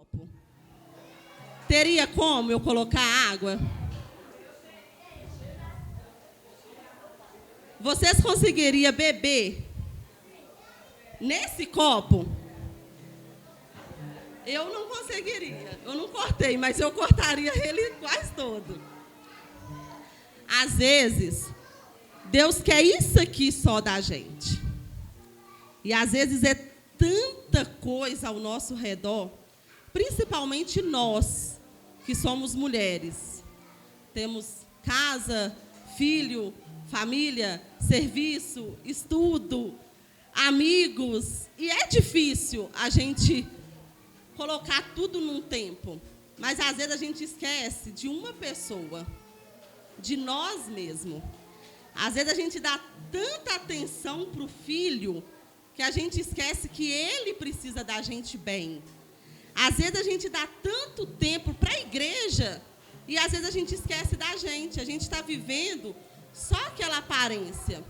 copo. Teria como eu colocar água? Vocês conseguiriam beber nesse copo? Eu não conseguiria. Eu não cortei, mas eu cortaria ele quase todo. Às vezes, Deus quer isso aqui só da gente. E às vezes é tanta coisa ao nosso redor, principalmente nós, que somos mulheres. Temos casa, filho, família, serviço, estudo, amigos. E é difícil a gente colocar tudo num tempo. Mas às vezes a gente esquece de uma pessoa, de nós mesmos. Às vezes a gente dá tanta atenção para o filho que a gente esquece que ele precisa da gente bem. Às vezes a gente dá tanto tempo para a igreja e às vezes a gente esquece da gente. A gente está vivendo só aquela aparência.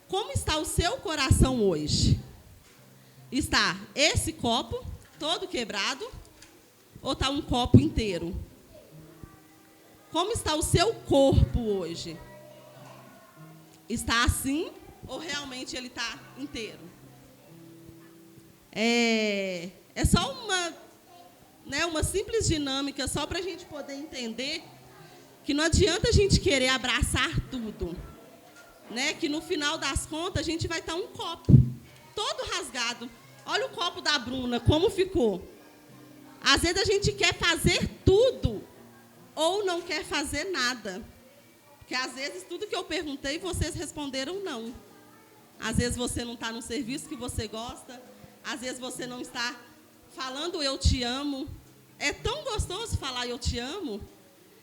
Como está o seu coração hoje? Está esse copo todo quebrado ou está um copo inteiro? Como está o seu corpo hoje? Está assim ou realmente ele está inteiro? É só uma simples dinâmica, só para a gente poder entender que não adianta a gente querer abraçar tudo, né? Que no final das contas a gente vai estar um copo todo rasgado. Olha o copo da Bruna, como ficou. Às vezes a gente quer fazer tudo ou não quer fazer nada. Porque às vezes tudo que eu perguntei, vocês responderam não. Às vezes você não está no serviço que você gosta. Às vezes você não está falando eu te amo. É tão gostoso falar eu te amo.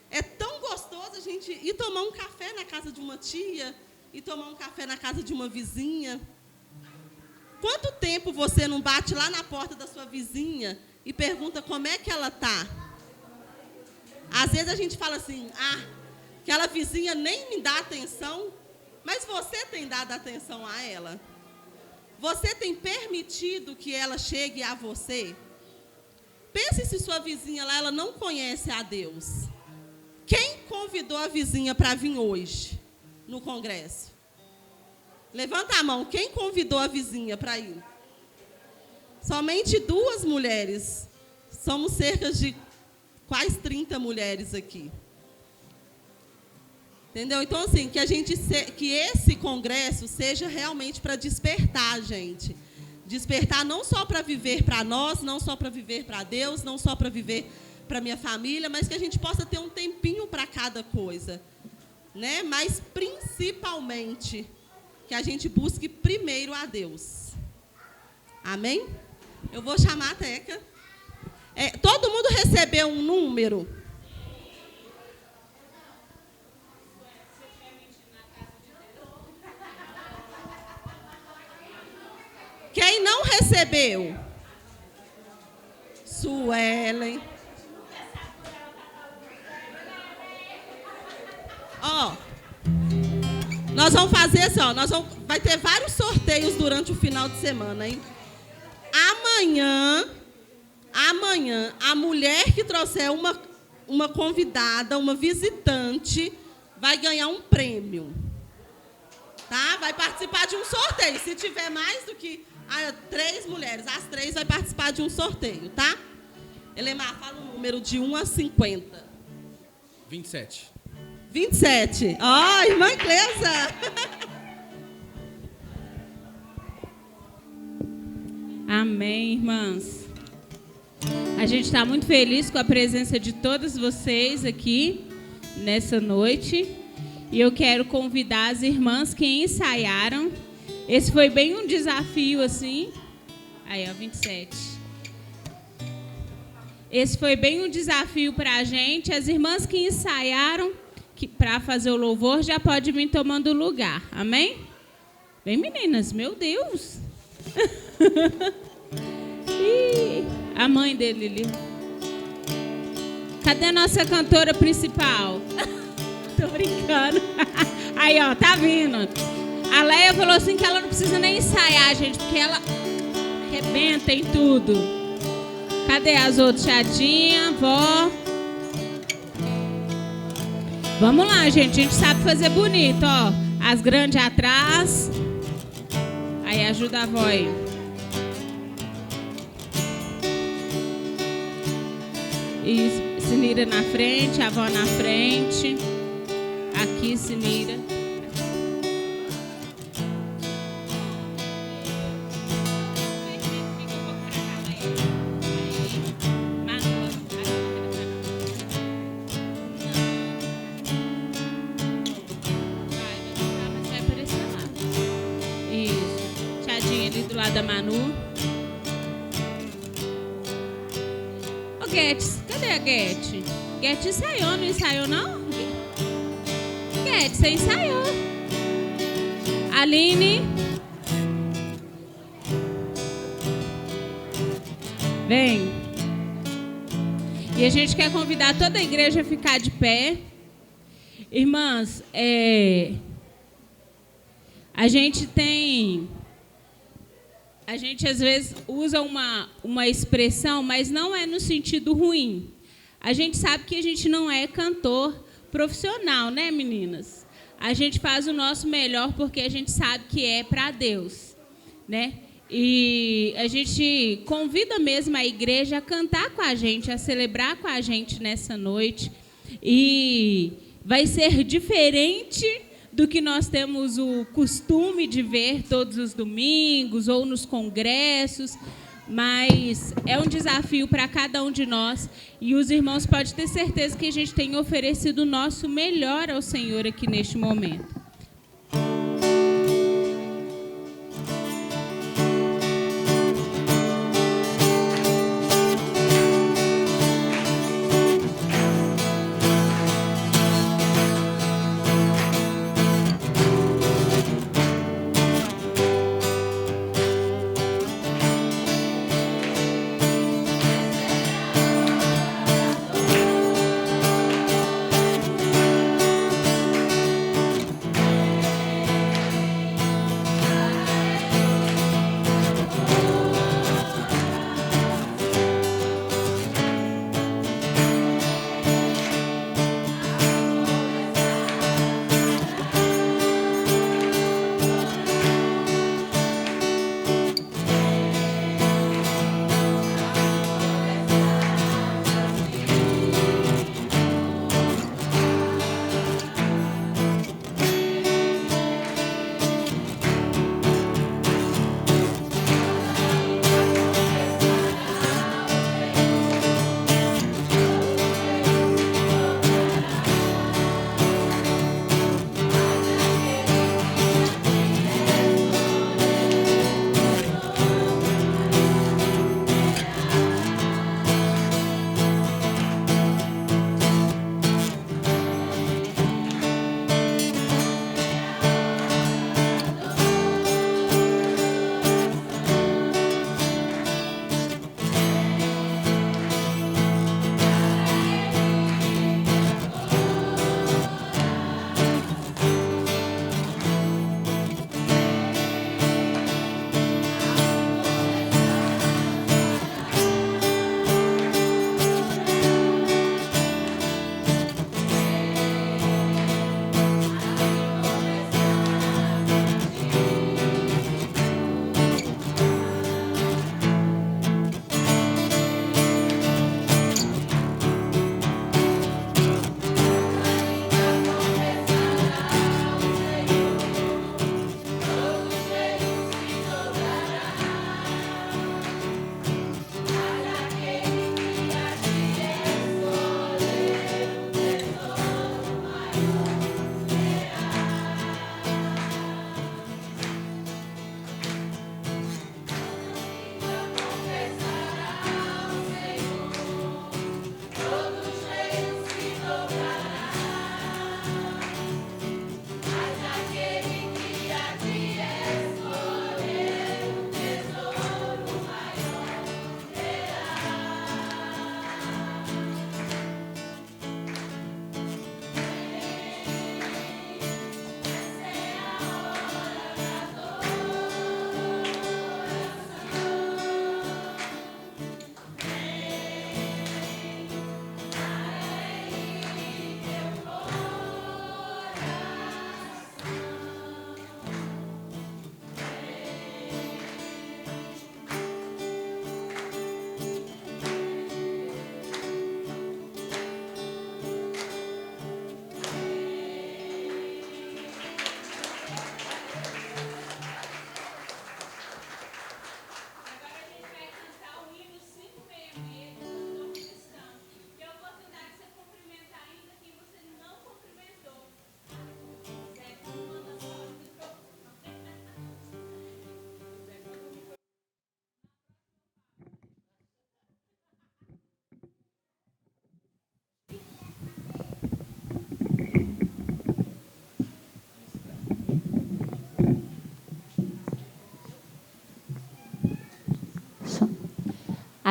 É tão gostoso a gente ir tomar um café na casa de uma tia, ir tomar um café na casa de uma vizinha. Quanto tempo você não bate lá na porta da sua vizinha e pergunta como é que ela está? Às vezes a gente fala assim, aquela vizinha nem me dá atenção, mas você tem dado atenção a ela? Você tem permitido que ela chegue a você? Pense se sua vizinha lá, ela não conhece a Deus. Quem convidou a vizinha para vir hoje no congresso? Levanta a mão, quem convidou a vizinha para ir? Somente 2 mulheres. Somos cerca de quase 30 mulheres aqui. Entendeu? Então, assim, que esse congresso seja realmente para despertar a gente. Despertar não só para viver para nós, não só para viver para Deus, não só para viver para minha família, mas que a gente possa ter um tempinho para cada coisa, né? Mas, principalmente, que a gente busque primeiro a Deus. Amém? Eu vou chamar a Teca. Todo mundo recebeu um número? Quem não recebeu? Suelen. Nós vamos fazer assim, vai ter vários sorteios durante o final de semana, hein? Amanhã, a mulher que trouxer uma convidada, uma visitante, vai ganhar um prêmio. Tá? Vai participar de um sorteio. Se tiver mais do que 3 mulheres, as 3 vai participar de um sorteio, tá? Elemar, fala o número de 1 a 50. 27. 27. Irmã Cleusa. Amém, irmãs. A gente está muito feliz com a presença de todas vocês aqui nessa noite. E eu quero convidar as irmãs que ensaiaram. Esse foi bem um desafio, assim. Aí, 27. Esse foi bem um desafio para a gente. As irmãs que ensaiaram para fazer o louvor já podem vir tomando lugar. Amém? Vem, meninas. Meu Deus. A mãe dele ali. Cadê a nossa cantora principal? Tô brincando. Aí, tá vindo. A Leia falou assim que ela não precisa nem ensaiar, gente, porque ela arrebenta em tudo. Cadê as outras, Chadinha, vó? Vamos lá, gente. A gente sabe fazer bonito, ó. As grandes atrás. Aí ajuda a avó aí. Isso. Sinira na frente, a avó na frente. Aqui, Sinira. Da Manu. Ô Guedes, cadê a Guedes? Guedes ensaiou, não ensaiou não? Guedes, você ensaiou. Aline. Vem. E a gente quer convidar toda a igreja a ficar de pé. Irmãs, a gente às vezes usa uma expressão, mas não é no sentido ruim. A gente sabe que a gente não é cantor profissional, né, meninas? A gente faz o nosso melhor porque a gente sabe que é para Deus, né? E a gente convida mesmo a igreja a cantar com a gente, a celebrar com a gente nessa noite. E vai ser diferente do que nós temos o costume de ver todos os domingos ou nos congressos, mas é um desafio para cada um de nós e os irmãos podem ter certeza que a gente tem oferecido o nosso melhor ao Senhor aqui neste momento.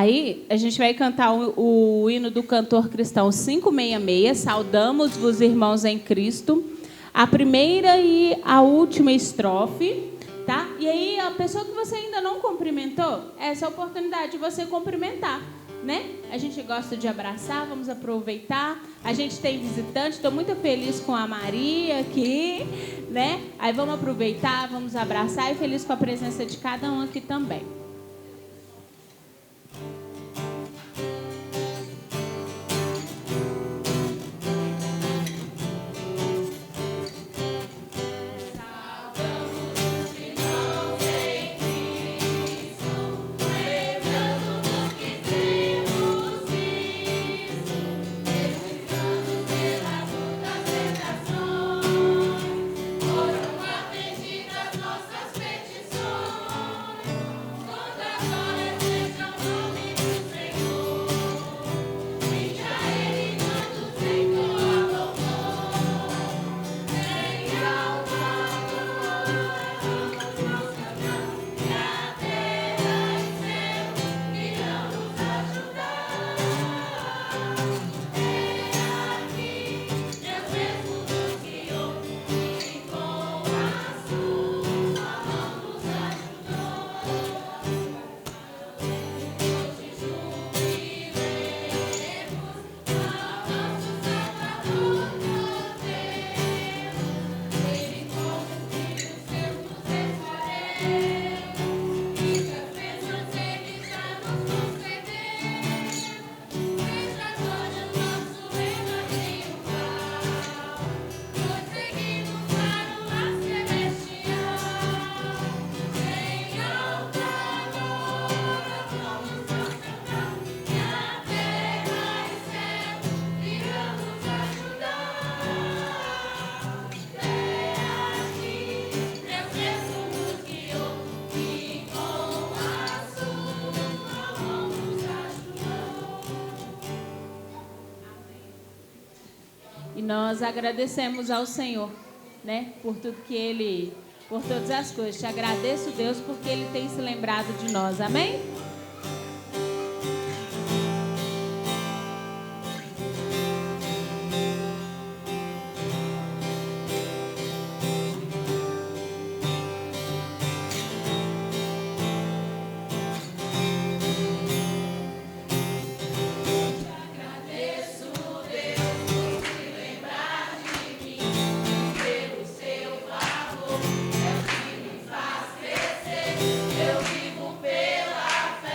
Aí a gente vai cantar o hino do cantor cristão 566, Saudamos-vos, irmãos em Cristo, a primeira e a última estrofe, tá? E aí a pessoa que você ainda não cumprimentou, essa é a oportunidade de você cumprimentar, né? A gente gosta de abraçar, vamos aproveitar. A gente tem visitante, estou muito feliz com a Maria aqui, né? Aí vamos aproveitar, vamos abraçar e feliz com a presença de cada um aqui também. E nós agradecemos ao Senhor, né, por tudo que Ele, por todas as coisas. Te agradeço, Deus, porque Ele tem se lembrado de nós. Amém? Eu vivo pela fé.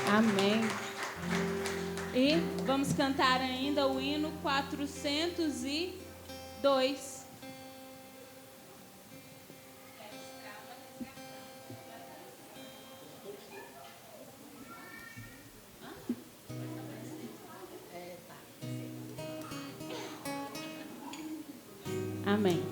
Amém. E vamos cantar ainda o hino 402. Amém.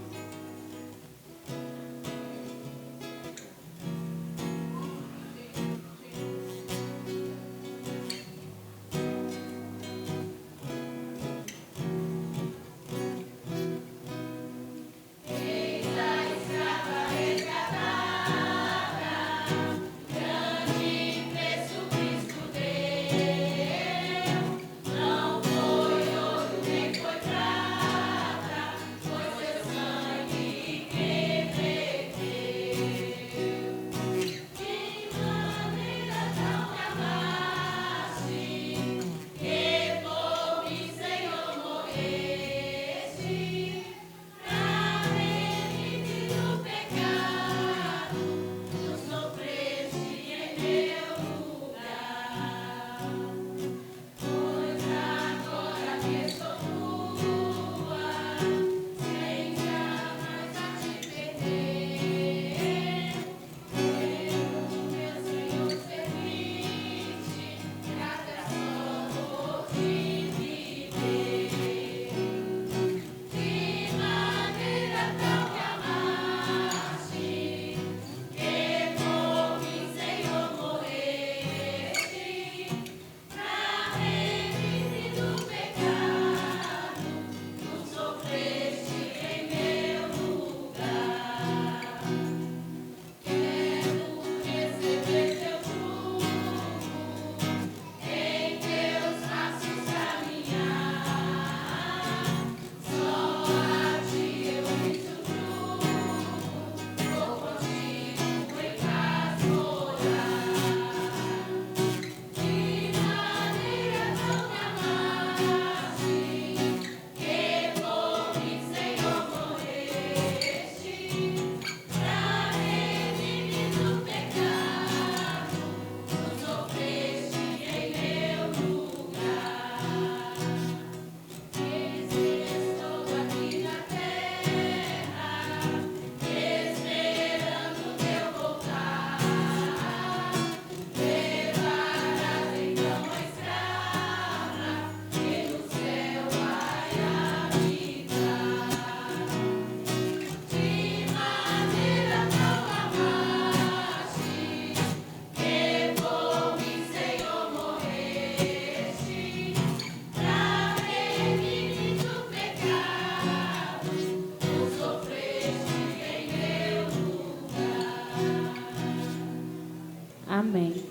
Amém.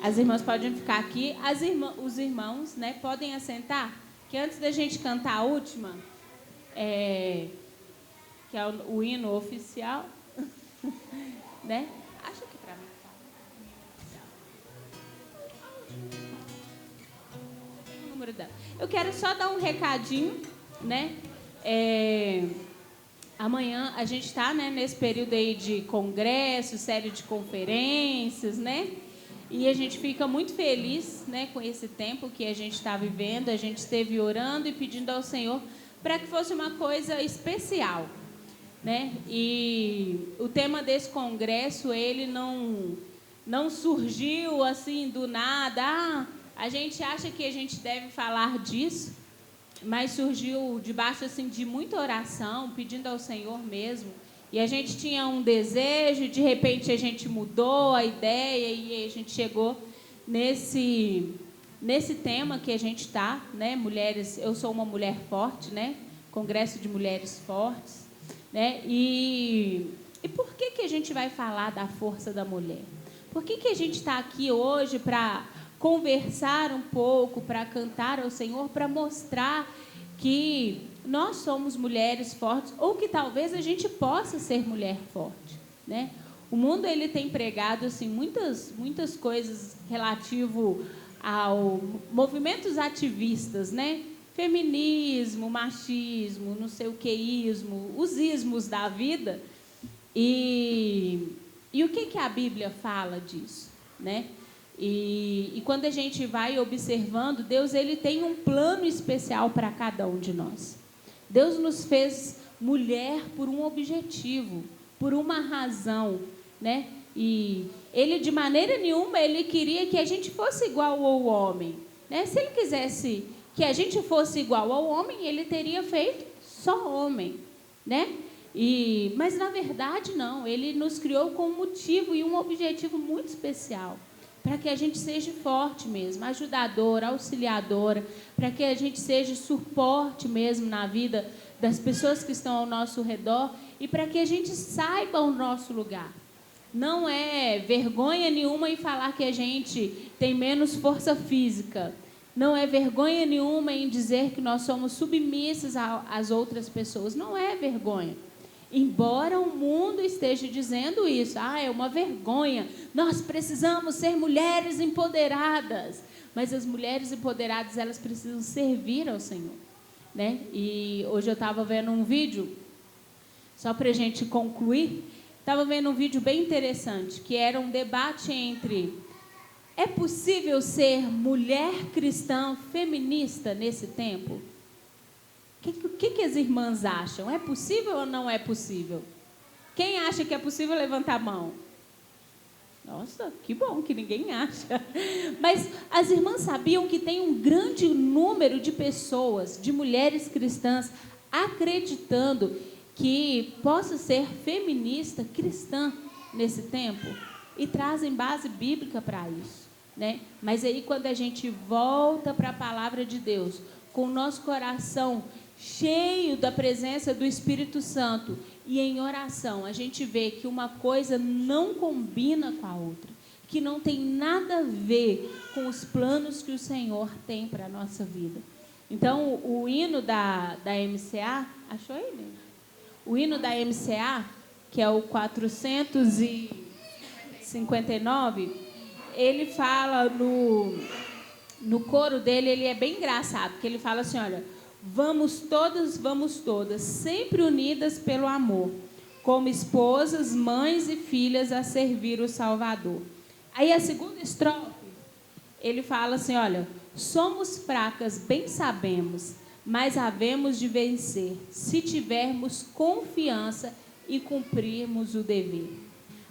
As irmãs podem ficar aqui. Os irmãos, né, podem assentar. Que antes da gente cantar a última, que é o hino oficial, né? Acho que para mim o número dela. Eu quero só dar um recadinho, né? Amanhã a gente está, né, nesse período aí de congresso, série de conferências, né? E a gente fica muito feliz, né, com esse tempo que a gente está vivendo. A gente esteve orando e pedindo ao Senhor para que fosse uma coisa especial, né? E o tema desse congresso, ele não surgiu assim do nada. A gente acha que a gente deve falar disso, mas surgiu debaixo assim de muita oração, pedindo ao Senhor mesmo. E a gente tinha um desejo, de repente a gente mudou a ideia e a gente chegou nesse tema que a gente está, né? Mulheres, eu sou uma mulher forte, né? Congresso de Mulheres Fortes, né? E por que a gente vai falar da força da mulher? Por que a gente está aqui hoje para conversar um pouco, para cantar ao Senhor, para mostrar que nós somos mulheres fortes, ou que talvez a gente possa ser mulher forte, né? O mundo, ele tem pregado assim, muitas coisas relativo ao movimentos ativistas, né? Feminismo, machismo, não sei o queísmo, os ismos da vida. E o que a Bíblia fala disso, né? E quando a gente vai observando, Deus ele tem um plano especial para cada um de nós. Deus nos fez mulher por um objetivo, por uma razão, né? E ele de maneira nenhuma ele queria que a gente fosse igual ao homem, né? Se ele quisesse que a gente fosse igual ao homem, ele teria feito só homem, né? Mas na verdade não, ele nos criou com um motivo e um objetivo muito especial, para que a gente seja forte mesmo, ajudadora, auxiliadora, para que a gente seja suporte mesmo na vida das pessoas que estão ao nosso redor e para que a gente saiba o nosso lugar. Não é vergonha nenhuma em falar que a gente tem menos força física. Não é vergonha nenhuma em dizer que nós somos submissas às outras pessoas. Não é vergonha. Embora o mundo esteja dizendo isso. É uma vergonha. Nós precisamos ser mulheres empoderadas. Mas as mulheres empoderadas, elas precisam servir ao Senhor, né? E hoje eu estava vendo um vídeo, só para a gente concluir, estava vendo um vídeo bem interessante, que era um debate entre: é possível ser mulher cristã feminista nesse tempo? O que as irmãs acham? É possível ou não é possível? Quem acha que é possível, levanta a mão. Nossa, que bom que ninguém acha. Mas as irmãs sabiam que tem um grande número de pessoas, de mulheres cristãs, acreditando que possa ser feminista cristã nesse tempo? E trazem base bíblica para isso, né? Mas aí quando a gente volta para a palavra de Deus, com o nosso coração cheio da presença do Espírito Santo e em oração, a gente vê que uma coisa não combina com a outra, que não tem nada a ver com os planos que o Senhor tem para a nossa vida. Então, o hino da MCA, achou aí, né? O hino da MCA, que é o 459, ele fala no coro dele, ele é bem engraçado, porque ele fala assim, olha: vamos todas, sempre unidas pelo amor, como esposas, mães e filhas a servir o Salvador. Aí a segunda estrofe, ele fala assim, olha: somos fracas, bem sabemos, mas havemos de vencer, se tivermos confiança e cumprirmos o dever.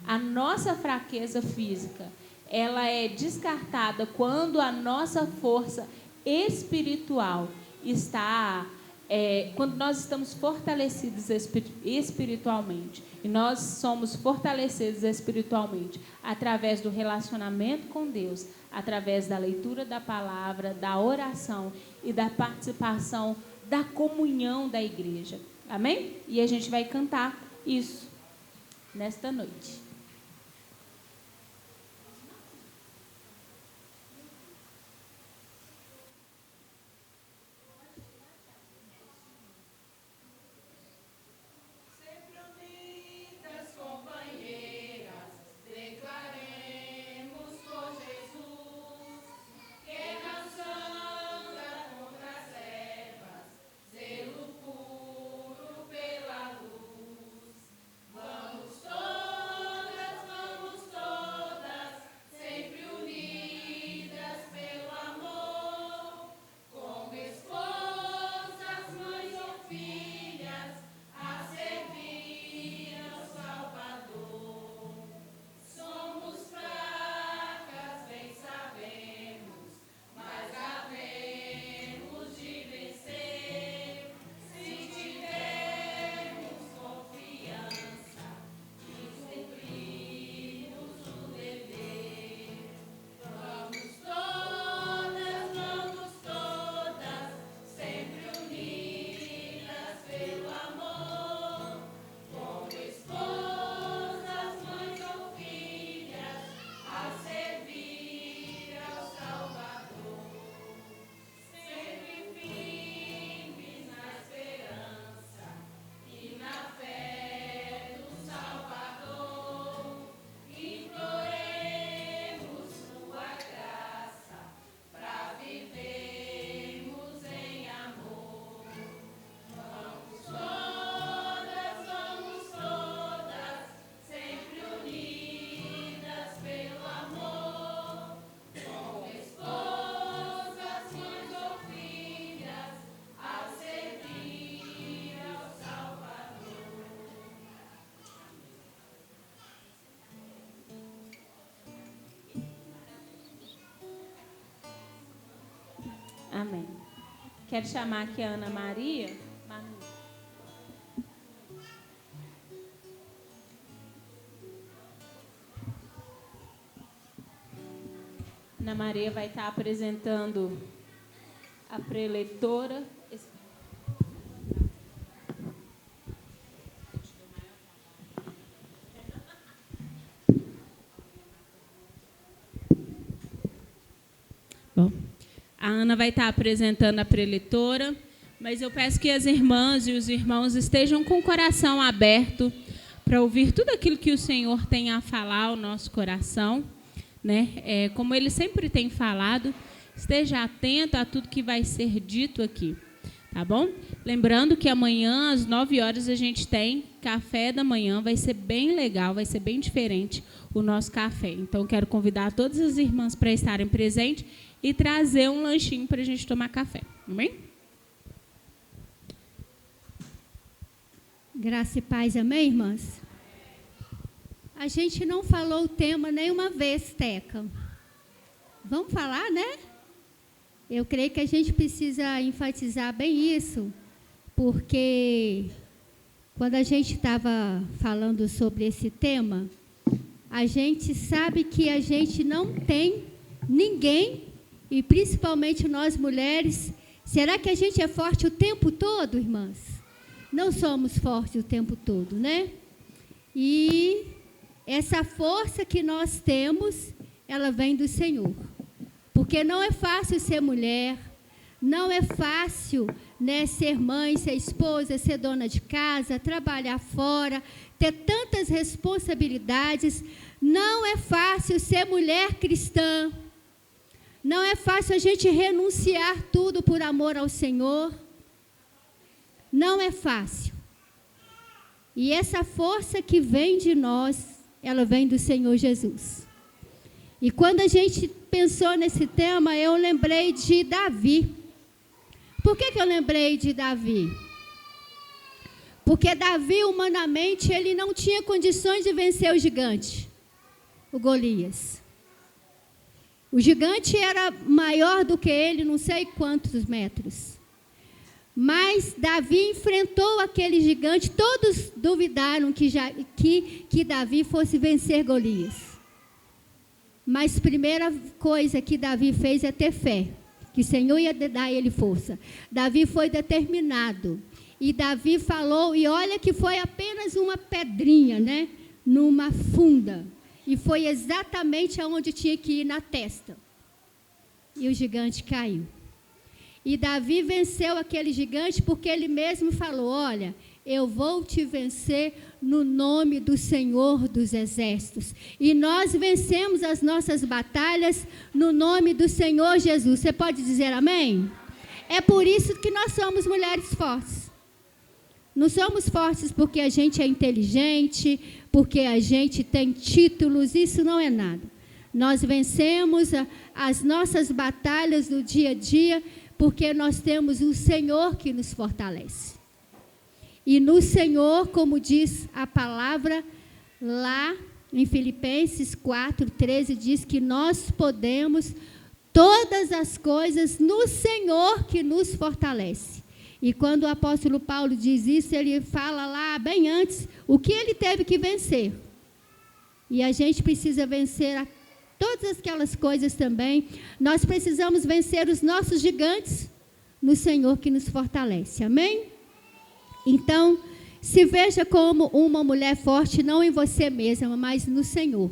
A nossa fraqueza física, ela é descartada quando a nossa força espiritual está, quando nós estamos fortalecidos espiritualmente. E nós somos fortalecidos espiritualmente através do relacionamento com Deus, através da leitura da palavra, da oração e da participação da comunhão da igreja. Amém? E a gente vai cantar isso nesta noite. Vamos todas Amém. Quero chamar aqui a Ana Maria. Ana Maria vai estar apresentando a preletora. Bom, a Ana vai estar apresentando a preletora, mas eu peço que as irmãs e os irmãos estejam com o coração aberto para ouvir tudo aquilo que o Senhor tem a falar ao nosso coração, né? Como Ele sempre tem falado, esteja atento a tudo que vai ser dito aqui, tá bom? Lembrando que amanhã, às 9 horas, a gente tem café da manhã, vai ser bem legal, vai ser bem diferente o nosso café. Então, quero convidar todas as irmãs para estarem presentes e trazer um lanchinho para a gente tomar café. Amém? Graça e paz, amém, irmãs? A gente não falou o tema nenhuma vez, Teca. Vamos falar, né? Eu creio que a gente precisa enfatizar bem isso, porque quando a gente estava falando sobre esse tema, a gente sabe que a gente não tem ninguém, e principalmente nós mulheres, será que a gente é forte o tempo todo, irmãs? Não somos fortes o tempo todo, né? E essa força que nós temos, ela vem do Senhor. Porque não é fácil ser mulher, não é fácil, né, ser mãe, ser esposa, ser dona de casa, trabalhar fora, ter tantas responsabilidades. Não é fácil ser mulher cristã. Não é fácil a gente renunciar tudo por amor ao Senhor. Não é fácil. E essa força que vem de nós, ela vem do Senhor Jesus. E quando a gente pensou nesse tema, eu lembrei de Davi. Por que eu lembrei de Davi? Porque Davi, humanamente, ele não tinha condições de vencer o gigante, o Golias. O gigante era maior do que ele, não sei quantos metros. Mas Davi enfrentou aquele gigante, todos duvidaram que Davi fosse vencer Golias. Mas a primeira coisa que Davi fez é ter fé, que o Senhor ia dar a ele força. Davi foi determinado. E Davi falou, e olha que foi apenas uma pedrinha, né? Numa funda. E foi exatamente aonde tinha que ir, na testa. E o gigante caiu. E Davi venceu aquele gigante porque ele mesmo falou, olha, eu vou te vencer no nome do Senhor dos Exércitos. E nós vencemos as nossas batalhas no nome do Senhor Jesus. Você pode dizer amém? É por isso que nós somos mulheres fortes. Não somos fortes porque a gente é inteligente, porque a gente tem títulos, isso não é nada. Nós vencemos as nossas batalhas do dia a dia porque nós temos o Senhor que nos fortalece. E no Senhor, como diz a palavra lá em Filipenses 4:13, diz que nós podemos todas as coisas no Senhor que nos fortalece. E quando o apóstolo Paulo diz isso, ele fala lá bem antes o que ele teve que vencer. E a gente precisa vencer todas aquelas coisas também. Nós precisamos vencer os nossos gigantes no Senhor que nos fortalece. Amém? Então, se veja como uma mulher forte, não em você mesma, mas no Senhor,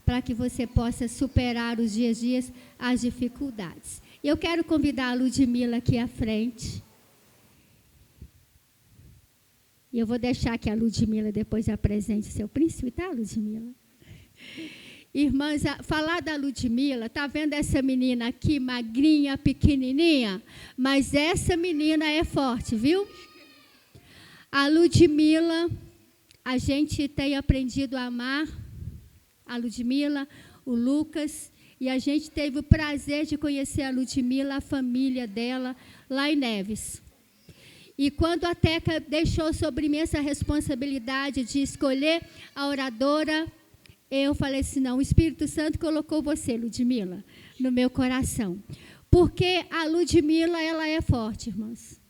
para que você possa superar os dias, as dificuldades. Eu quero convidar a Ludmila aqui à frente. E eu vou deixar que a Ludmila depois apresente o seu príncipe, tá, Ludmila? Irmãs, falar da Ludmila, tá vendo essa menina aqui, magrinha, pequenininha? Mas essa menina é forte, viu? A Ludmila, a gente tem aprendido a amar a Ludmila, o Lucas, e a gente teve o prazer de conhecer a Ludmila, a família dela, lá em Neves. E quando a Teca deixou sobre mim essa responsabilidade de escolher a oradora, eu falei assim, não, o Espírito Santo colocou você, Ludmila, no meu coração. Porque a Ludmila, ela é forte, irmãs.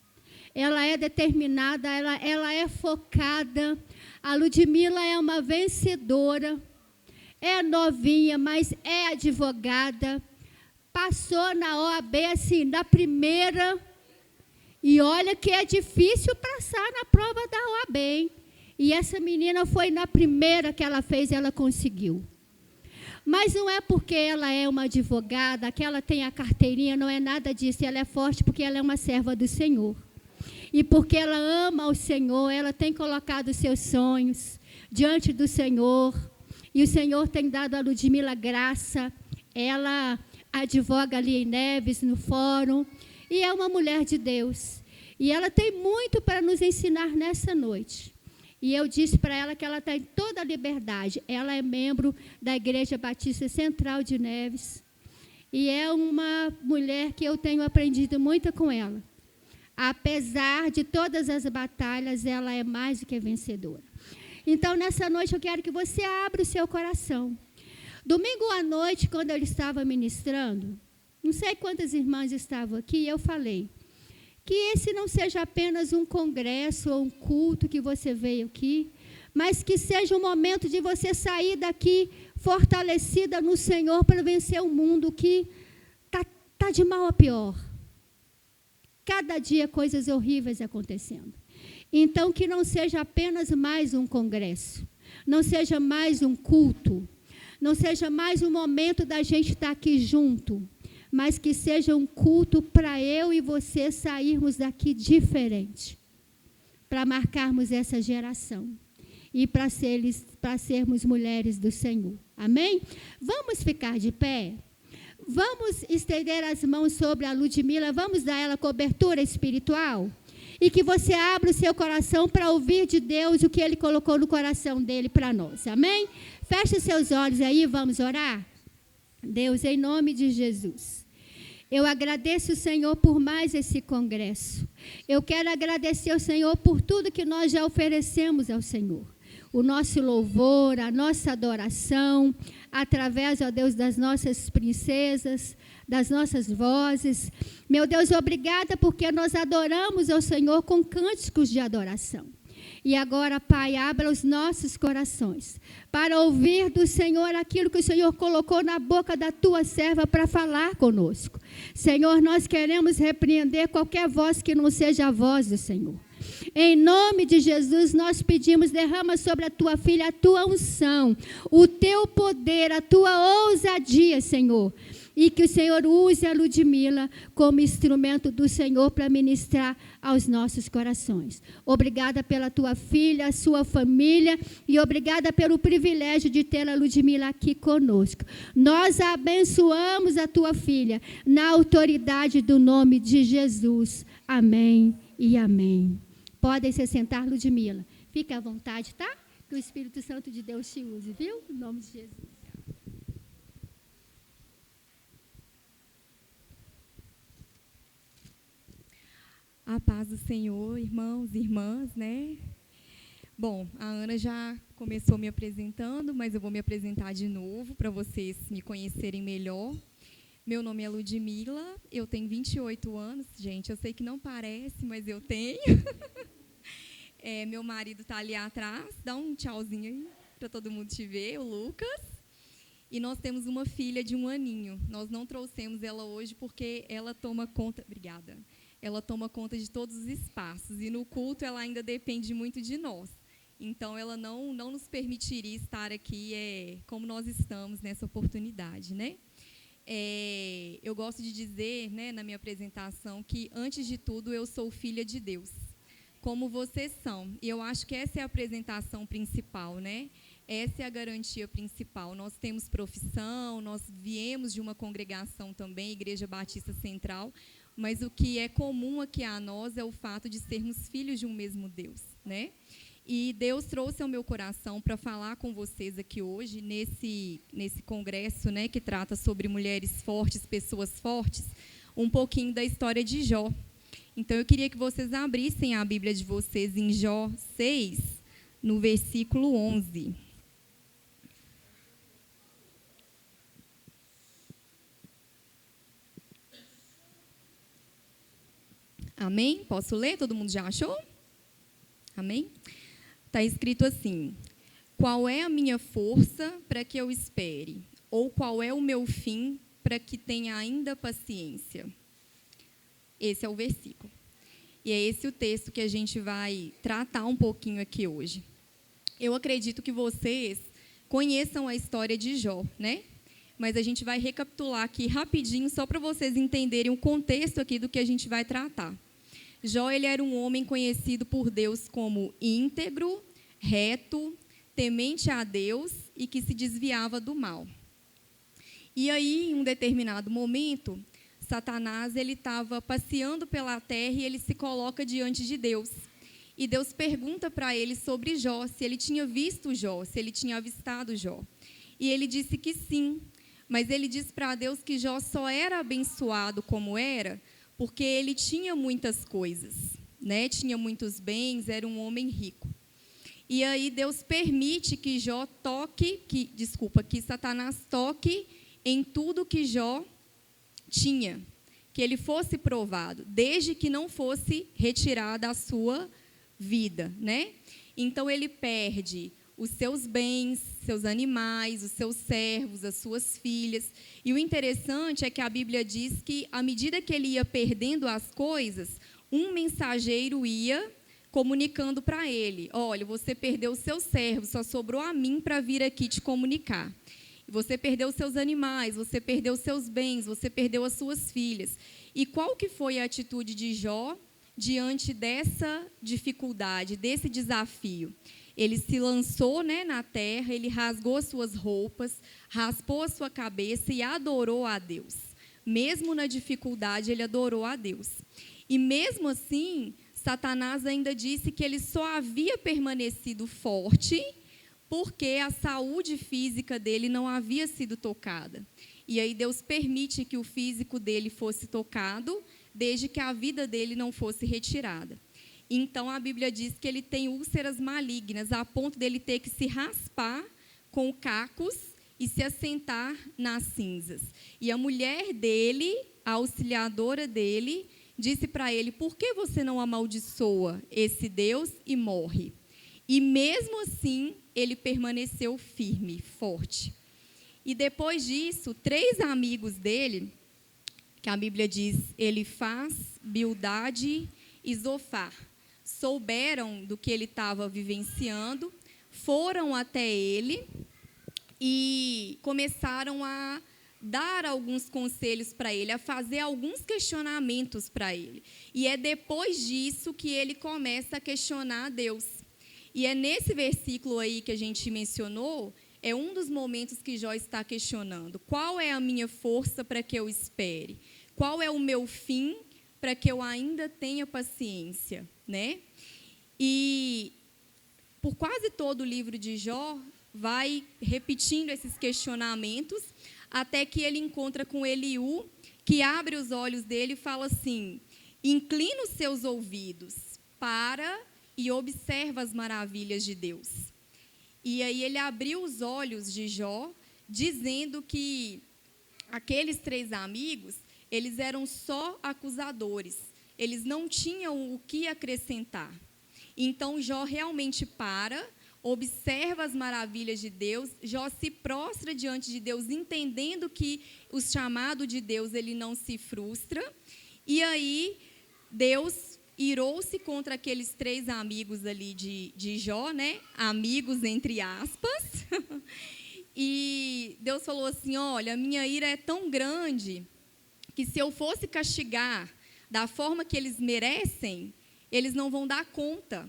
Ela é determinada, ela é focada. A Ludmila é uma vencedora. É novinha, mas é advogada. Passou na OAB, assim, na primeira. E olha que é difícil passar na prova da OAB, hein? E essa menina foi na primeira que ela fez, ela conseguiu. Mas não é porque ela é uma advogada, que ela tem a carteirinha, não é nada disso. Ela é forte porque ela é uma serva do Senhor. E porque ela ama o Senhor, ela tem colocado os seus sonhos diante do Senhor. E o Senhor tem dado a Ludmila graça. Ela advoga ali em Neves, no fórum. E é uma mulher de Deus. E ela tem muito para nos ensinar nessa noite. E eu disse para ela que ela está em toda a liberdade. Ela é membro da Igreja Batista Central de Neves. E é uma mulher que eu tenho aprendido muito com ela. Apesar de todas as batalhas, ela é mais do que vencedora. Então, nessa noite, eu quero que você abra o seu coração. Domingo à noite, quando eu estava ministrando, não sei quantas irmãs estavam aqui, eu falei que esse não seja apenas um congresso ou um culto que você veio aqui, mas que seja um momento de você sair daqui fortalecida no Senhor para vencer o mundo que tá de mal a pior. Cada dia coisas horríveis acontecendo. Então, que não seja apenas mais um congresso, não seja mais um culto, não seja mais um momento da gente estar aqui junto, mas que seja um culto para eu e você sairmos daqui diferente, para marcarmos essa geração e para sermos mulheres do Senhor. Amém? Vamos ficar de pé? Vamos estender as mãos sobre a Ludmila, vamos dar a ela cobertura espiritual? E que você abra o seu coração para ouvir de Deus o que Ele colocou no coração dele para nós. Amém? Feche seus olhos aí, vamos orar? Deus, em nome de Jesus, eu agradeço o Senhor por mais esse congresso. Eu quero agradecer ao Senhor por tudo que nós já oferecemos ao Senhor. O nosso louvor, a nossa adoração, através, ó Deus, das nossas princesas, das nossas vozes. Meu Deus, obrigada porque nós adoramos ao Senhor com cânticos de adoração. E agora, Pai, abra os nossos corações para ouvir do Senhor aquilo que o Senhor colocou na boca da tua serva para falar conosco. Senhor, nós queremos repreender qualquer voz que não seja a voz do Senhor. Em nome de Jesus, nós pedimos, derrama sobre a tua filha a tua unção, o teu poder, a tua ousadia, Senhor. E que o Senhor use a Ludmila como instrumento do Senhor para ministrar aos nossos corações. Obrigada pela tua filha, a sua família, e obrigada pelo privilégio de ter a Ludmila aqui conosco. Nós abençoamos a tua filha na autoridade do nome de Jesus. Amém e amém. Podem se sentar, Ludmila. Fique à vontade, tá? Que o Espírito Santo de Deus te use, viu? Em nome de Jesus. A paz do Senhor, irmãos e irmãs, né? Bom, a Ana já começou me apresentando, mas eu vou me apresentar de novo para vocês me conhecerem melhor. Meu nome é Ludmila, eu tenho 28 anos, gente, eu sei que não parece, mas eu tenho. Meu marido está ali atrás, dá um tchauzinho aí para todo mundo te ver, o Lucas. E nós temos uma filha de 1 aninho. Nós não trouxemos ela hoje porque ela toma conta... Obrigada. Ela toma conta de todos os espaços. E no culto ela ainda depende muito de nós. Então, ela não nos permitiria estar aqui como nós estamos nessa oportunidade, né? Eu gosto de dizer, né, na minha apresentação, que, antes de tudo, eu sou filha de Deus, como vocês são. E eu acho que essa é a apresentação principal, né? Essa é a garantia principal. Nós temos profissão, nós viemos de uma congregação também, Igreja Batista Central, mas o que é comum aqui a nós é o fato de sermos filhos de um mesmo Deus, né? E Deus trouxe ao meu coração para falar com vocês aqui hoje, nesse congresso, né, que trata sobre mulheres fortes, pessoas fortes, um pouquinho da história de Jó. Então, eu queria que vocês abrissem a Bíblia de vocês em Jó 6, no versículo 11. Amém? Posso ler? Todo mundo já achou? Amém? Está escrito assim: qual é a minha força para que eu espere? Ou qual é o meu fim para que tenha ainda paciência? Esse é o versículo. E é esse o texto que a gente vai tratar um pouquinho aqui hoje. Eu acredito que vocês conheçam a história de Jó, né? Mas a gente vai recapitular aqui rapidinho, só para vocês entenderem o contexto aqui do que a gente vai tratar. Jó, ele era um homem conhecido por Deus como íntegro, reto, temente a Deus e que se desviava do mal. E aí, em um determinado momento, Satanás ele estava passeando pela terra e ele se coloca diante de Deus. E Deus pergunta para ele sobre Jó, se ele tinha visto Jó, se ele tinha avistado Jó. E ele disse que sim, mas ele disse para Deus que Jó só era abençoado como era porque ele tinha muitas coisas, né? Tinha muitos bens, era um homem rico. E aí Deus permite que que Satanás toque em tudo que Jó tinha, que ele fosse provado, desde que não fosse retirada a sua vida, né? Então ele perde os seus bens, seus animais, os seus servos, as suas filhas. E o interessante é que a Bíblia diz que, à medida que ele ia perdendo as coisas, um mensageiro ia comunicando para ele: olha, você perdeu os seus servos, só sobrou a mim para vir aqui te comunicar. Você perdeu os seus animais, você perdeu os seus bens, você perdeu as suas filhas. E qual que foi a atitude de Jó diante dessa dificuldade, desse desafio? Ele se lançou, né, na terra, ele rasgou as suas roupas, raspou a sua cabeça e adorou a Deus. Mesmo na dificuldade, ele adorou a Deus. E mesmo assim, Satanás ainda disse que ele só havia permanecido forte porque a saúde física dele não havia sido tocada. E aí Deus permite que o físico dele fosse tocado, desde que a vida dele não fosse retirada. Então, a Bíblia diz que ele tem úlceras malignas, a ponto dele ter que se raspar com cacos e se assentar nas cinzas. E a mulher dele, a auxiliadora dele, disse para ele: por que você não amaldiçoa esse Deus e morre? E mesmo assim, ele permaneceu firme, forte. E depois disso, 3 amigos dele, que a Bíblia diz Elifaz, Bildade e Zofar, souberam do que ele estava vivenciando, foram até ele e começaram a dar alguns conselhos para ele, a fazer alguns questionamentos para ele. E é depois disso que ele começa a questionar a Deus. E é nesse versículo aí que a gente mencionou, é um dos momentos que Jó está questionando: qual é a minha força para que eu espere? Qual é o meu fim para que eu ainda tenha paciência, né? E por quase todo o livro de Jó, vai repetindo esses questionamentos, até que ele encontra com Eliú, que abre os olhos dele e fala assim: inclina os seus ouvidos para e observa as maravilhas de Deus. E aí ele abriu os olhos de Jó, dizendo que aqueles 3 amigos, eles eram só acusadores, eles não tinham o que acrescentar. Então Jó realmente para, observa as maravilhas de Deus, Jó se prostra diante de Deus, entendendo que o chamado de Deus ele não se frustra. E aí Deus irou-se contra aqueles 3 amigos ali de Jó, né? Amigos entre aspas. E Deus falou assim: olha, a minha ira é tão grande que se eu fosse castigar da forma que eles merecem, eles não vão dar conta.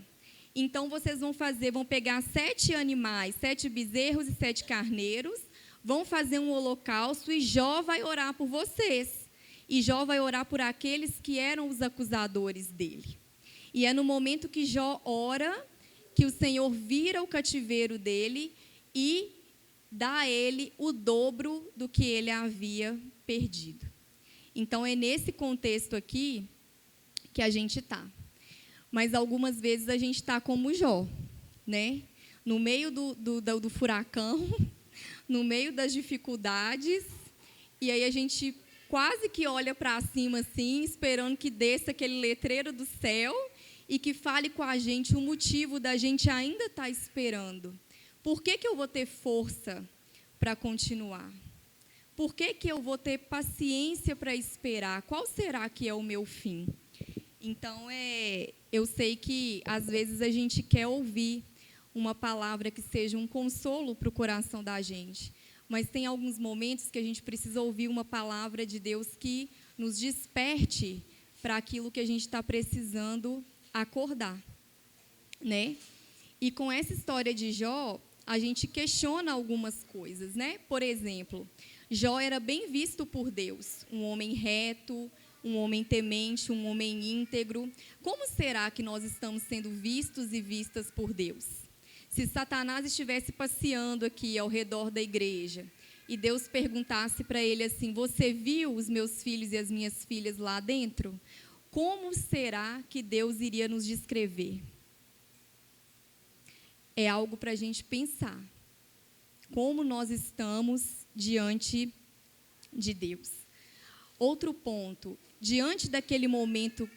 Então vocês vão pegar 7 animais, 7 bezerros e 7 carneiros, vão fazer um holocausto e Jó vai orar por vocês. E Jó vai orar por aqueles que eram os acusadores dele. E é no momento que Jó ora que o Senhor vira o cativeiro dele e dá a ele o dobro do que ele havia perdido. Então, é nesse contexto aqui que a gente está. Mas algumas vezes a gente está como Jó, né? No meio do furacão, no meio das dificuldades, e aí a gente quase que olha para cima assim, esperando que desça aquele letreiro do céu e que fale com a gente o motivo da gente ainda estar esperando. Por que eu vou ter força para continuar? Por que eu vou ter paciência para esperar? Qual será que é o meu fim? Então, eu sei que, às vezes, a gente quer ouvir uma palavra que seja um consolo para o coração da gente, mas tem alguns momentos que a gente precisa ouvir uma palavra de Deus que nos desperte para aquilo que a gente está precisando acordar, né? E com essa história de Jó, a gente questiona algumas coisas, né? Por exemplo, Jó era bem visto por Deus, um homem reto, um homem temente, um homem íntegro. Como será que nós estamos sendo vistos e vistas por Deus? Se Satanás estivesse passeando aqui ao redor da igreja e Deus perguntasse para ele assim: você viu os meus filhos e as minhas filhas lá dentro? Como será que Deus iria nos descrever? É algo para a gente pensar. Como nós estamos diante de Deus. Outro ponto, diante daquele momento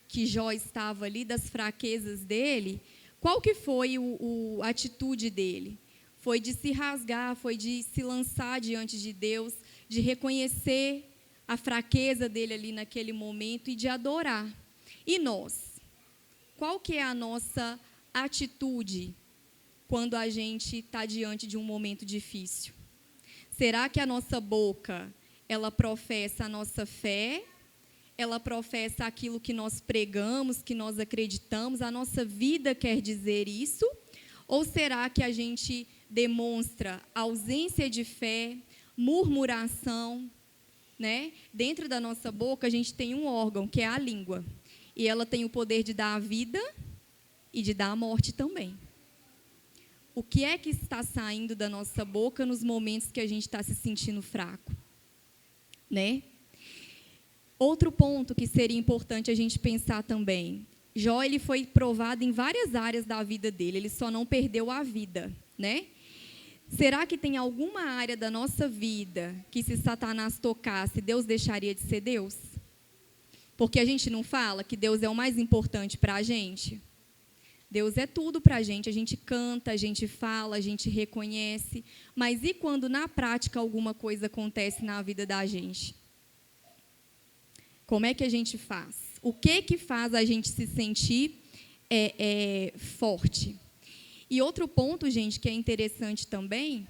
que Jó estava ali, das fraquezas dele, qual que foi a atitude dele? Foi de se rasgar, foi de se lançar diante de Deus, de reconhecer a fraqueza dele ali naquele momento e de adorar. E nós? Qual que é a nossa atitude quando a gente está diante de um momento difícil? Será que a nossa boca, ela professa a nossa fé? Ela professa aquilo que nós pregamos, que nós acreditamos? A nossa vida quer dizer isso? Ou será que a gente demonstra ausência de fé, murmuração, né? Dentro da nossa boca, a gente tem um órgão, que é a língua. E ela tem o poder de dar a vida e de dar a morte também. O que é que está saindo da nossa boca nos momentos que a gente está se sentindo fraco? Né? Outro ponto que seria importante a gente pensar também. Jó, ele foi provado em várias áreas da vida dele, ele só não perdeu a vida, né? Será que tem alguma área da nossa vida que, se Satanás tocasse, Deus deixaria de ser Deus? Porque a gente não fala que Deus é o mais importante para a gente? Deus é tudo para a gente canta, a gente fala, a gente reconhece, mas e quando na prática alguma coisa acontece na vida da gente? Como é que a gente faz? O que faz a gente se sentir forte? E outro ponto, gente, que é interessante também,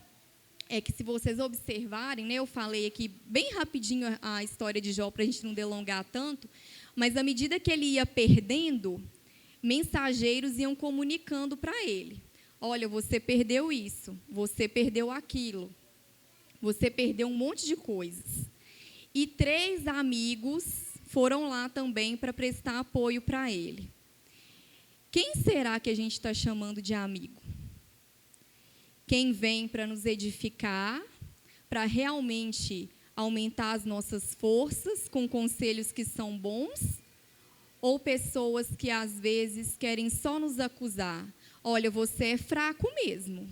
é que, se vocês observarem, né, eu falei aqui bem rapidinho a história de Jó, para a gente não delongar tanto, mas à medida que ele ia perdendo, mensageiros iam comunicando para ele: olha, você perdeu isso, você perdeu aquilo, você perdeu um monte de coisas. E 3 amigos foram lá também para prestar apoio para ele. Quem será que a gente está chamando de amigo? Quem vem para nos edificar, para realmente aumentar as nossas forças com conselhos que são bons? Ou pessoas que, às vezes, querem só nos acusar? Olha, você é fraco mesmo.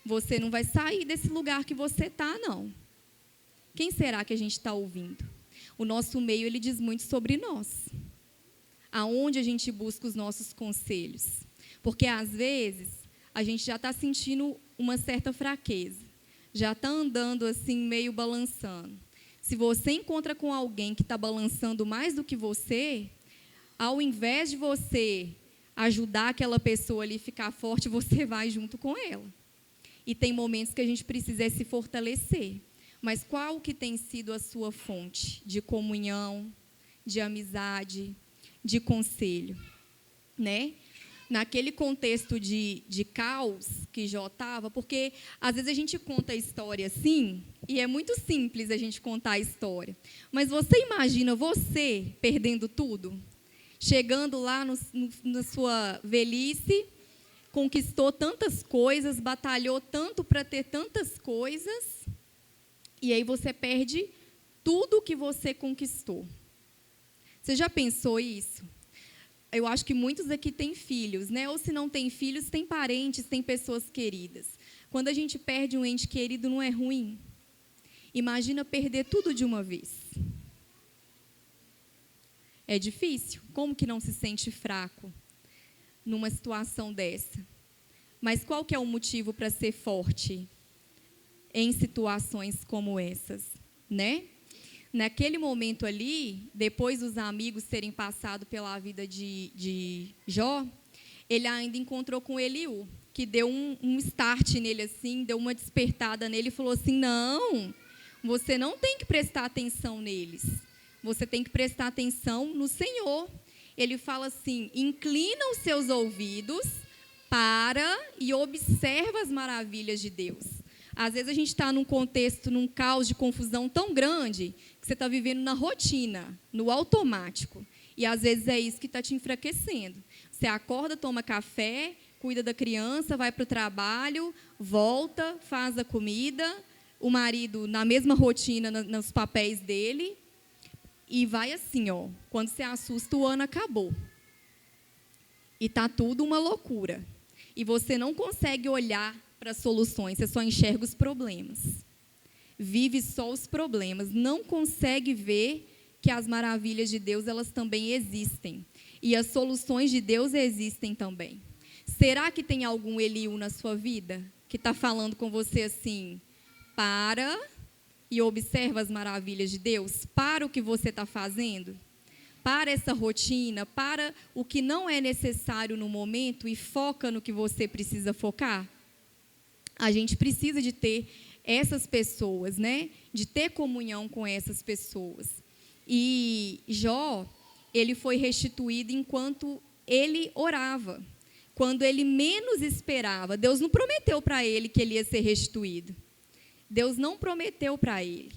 Você não vai sair desse lugar que você está, não. Quem será que a gente está ouvindo? O nosso meio, ele diz muito sobre nós. Aonde a gente busca os nossos conselhos. Porque, às vezes, a gente já está sentindo uma certa fraqueza. Já está andando assim, meio balançando. Se você encontra com alguém que está balançando mais do que você, ao invés de você ajudar aquela pessoa ali a ficar forte, você vai junto com ela. E tem momentos que a gente precisa se fortalecer. Mas qual que tem sido a sua fonte de comunhão, de amizade, de conselho? Né? Naquele contexto de caos que Jó estava, porque às vezes a gente conta a história assim, e é muito simples a gente contar a história. Mas você imagina você perdendo tudo? Chegando lá na sua velhice, conquistou tantas coisas, batalhou tanto para ter tantas coisas, e aí você perde tudo que você conquistou. Você já pensou isso? Eu acho que muitos aqui têm filhos, né? Ou se não têm filhos, têm parentes, têm pessoas queridas. Quando a gente perde um ente querido, não é ruim? Imagina perder tudo de uma vez. É difícil. Como que não se sente fraco numa situação dessa? Mas qual que é o motivo para ser forte em situações como essas, né? Naquele momento ali, depois dos amigos terem passado pela vida de Jó, ele ainda encontrou com Eliú, que deu um start nele assim, deu uma despertada nele e falou assim: não, você não tem que prestar atenção neles, você tem que prestar atenção no Senhor. Ele fala assim: inclina os seus ouvidos para e observa as maravilhas de Deus. Às vezes a gente está num contexto, num caos de confusão tão grande, que você está vivendo na rotina, no automático. E às vezes é isso que está te enfraquecendo. Você acorda, toma café, cuida da criança, vai para o trabalho, volta, faz a comida, o marido na mesma rotina, nos papéis dele, e vai assim, ó. Quando você assusta, o ano acabou. E está tudo uma loucura. E você não consegue olhar para as soluções, você só enxerga os problemas. Vive só os problemas, não consegue ver que as maravilhas de Deus, elas também existem. E as soluções de Deus existem também. Será que tem algum Eliú na sua vida que está falando com você assim: para e observa as maravilhas de Deus? Para o que você está fazendo? Para essa rotina, para o que não é necessário no momento e foca no que você precisa focar? A gente precisa de ter essas pessoas, né? De ter comunhão com essas pessoas. E Jó, ele foi restituído enquanto ele orava. Quando ele menos esperava. Deus não prometeu para ele que ele ia ser restituído. Deus não prometeu para ele.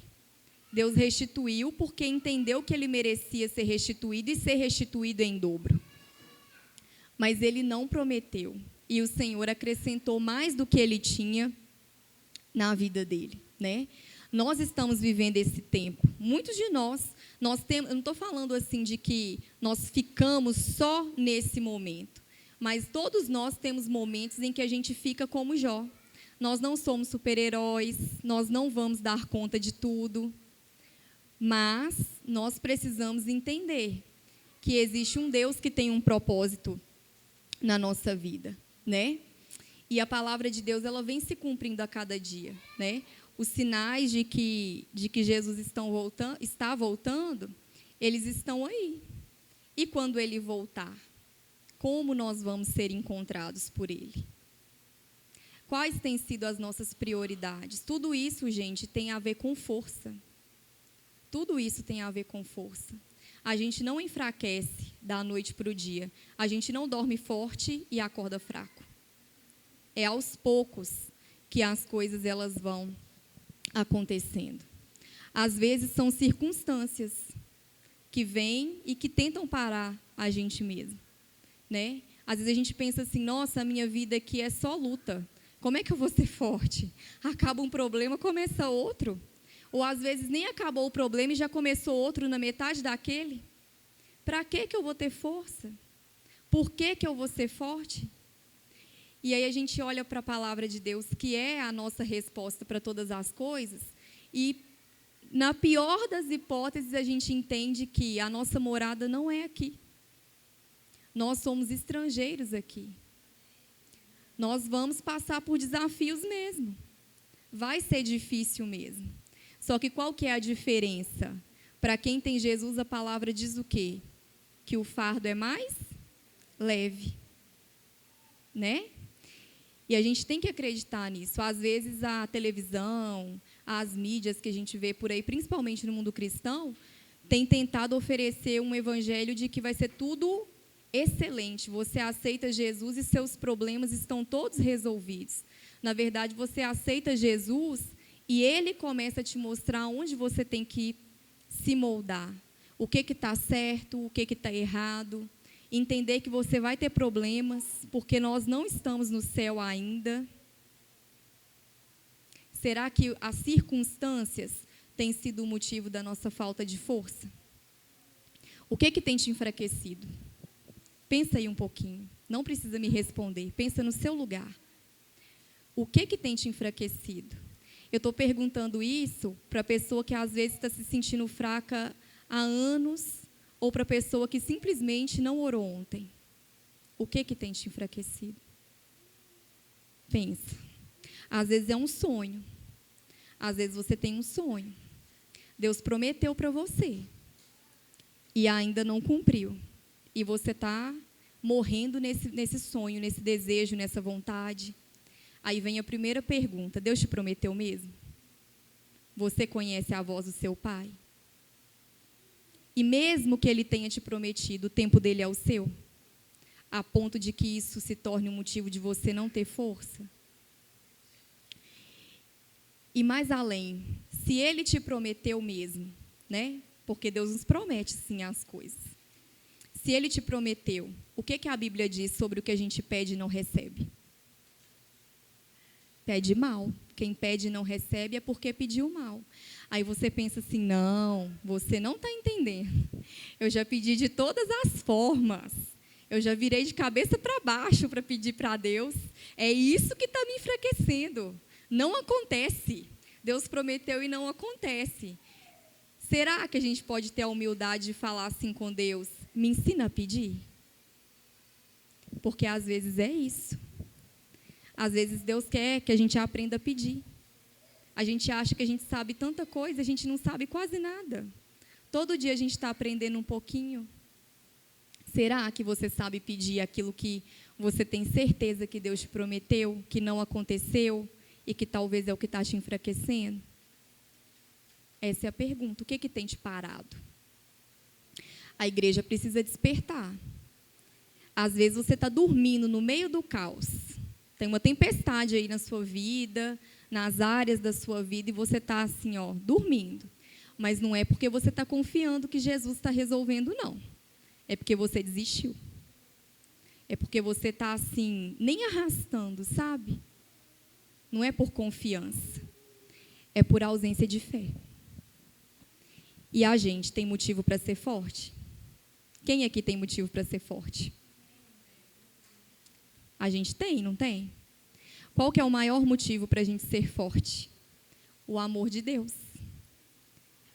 Deus restituiu porque entendeu que ele merecia ser restituído e ser restituído em dobro. Mas ele não prometeu. E o Senhor acrescentou mais do que ele tinha na vida dele, né? Nós estamos vivendo esse tempo. Muitos de nós temos, eu não estou falando assim de que nós ficamos só nesse momento, mas todos nós temos momentos em que a gente fica como Jó. Nós não somos super-heróis, nós não vamos dar conta de tudo, mas nós precisamos entender que existe um Deus que tem um propósito na nossa vida, né? E a palavra de Deus, ela vem se cumprindo a cada dia, né? Os sinais de que Jesus está voltando, eles estão aí. E quando ele voltar, como nós vamos ser encontrados por ele? Quais têm sido as nossas prioridades? Tudo isso, gente, tem a ver com força. Tudo isso tem a ver com força. A gente não enfraquece da noite para o dia. A gente não dorme forte e acorda fraco. É aos poucos que as coisas elas vão acontecendo. Às vezes são circunstâncias que vêm e que tentam parar a gente mesmo, né? Às vezes a gente pensa assim: nossa, a minha vida aqui é só luta. Como é que eu vou ser forte? Acaba um problema, começa outro. Ou às vezes nem acabou o problema e já começou outro na metade daquele. Para que eu vou ter força? Por que eu vou ser forte? E aí a gente olha para a palavra de Deus, que é a nossa resposta para todas as coisas, e na pior das hipóteses a gente entende que a nossa morada não é aqui. Nós somos estrangeiros aqui. Nós vamos passar por desafios mesmo. Vai ser difícil mesmo. Só que qual que é a diferença? Para quem tem Jesus, a palavra diz o quê? Que o fardo é mais leve, né? E a gente tem que acreditar nisso. Às vezes a televisão, as mídias que a gente vê por aí, principalmente no mundo cristão, tem tentado oferecer um evangelho de que vai ser tudo excelente. Você aceita Jesus e seus problemas estão todos resolvidos. Na verdade, você aceita Jesus e ele começa a te mostrar onde você tem que se moldar. O que está certo, o que está errado. Entender que você vai ter problemas, porque nós não estamos no céu ainda. Será que as circunstâncias têm sido o motivo da nossa falta de força? O que tem te enfraquecido? Pensa aí um pouquinho. Não precisa me responder. Pensa no seu lugar. O que tem te enfraquecido? Eu estou perguntando isso para a pessoa que às vezes está se sentindo fraca há anos, Ou para a pessoa que simplesmente não orou ontem? O que tem te enfraquecido? Pensa. Às vezes é um sonho. Às vezes você tem um sonho. Deus prometeu para você. E ainda não cumpriu. E você está morrendo nesse sonho, nesse desejo, nessa vontade. Aí vem a primeira pergunta. Deus te prometeu mesmo? Você conhece a voz do seu Pai? E mesmo que Ele tenha te prometido, o tempo dele é o seu? A ponto de que isso se torne um motivo de você não ter força? E mais além, se Ele te prometeu mesmo, né? Porque Deus nos promete sim as coisas. Se Ele te prometeu, o que a Bíblia diz sobre o que a gente pede e não recebe? Pede mal. Quem pede e não recebe é porque pediu mal. Aí você pensa assim, não, você não está entendendo. Eu já pedi de todas as formas. Eu já virei de cabeça para baixo para pedir para Deus. É isso que está me enfraquecendo. Não acontece. Deus prometeu e não acontece. Será que a gente pode ter a humildade de falar assim com Deus? Me ensina a pedir? Porque às vezes é isso. Às vezes Deus quer que a gente aprenda a pedir. A gente acha que a gente sabe tanta coisa, a gente não sabe quase nada. Todo dia a gente está aprendendo um pouquinho. Será que você sabe pedir aquilo que você tem certeza que Deus te prometeu, que não aconteceu e que talvez é o que está te enfraquecendo? Essa é a pergunta. O que tem te parado? A igreja precisa despertar. Às vezes você está dormindo no meio do caos. Tem uma tempestade aí na sua vida, nas áreas da sua vida, e você está assim, dormindo. Mas não é porque você está confiando que Jesus está resolvendo, não. É porque você desistiu. É porque você está assim, nem arrastando, sabe? Não é por confiança. É por ausência de fé. E a gente tem motivo para ser forte? Quem aqui tem motivo para ser forte? A gente tem, não tem? Qual que é o maior motivo para a gente ser forte? O amor de Deus.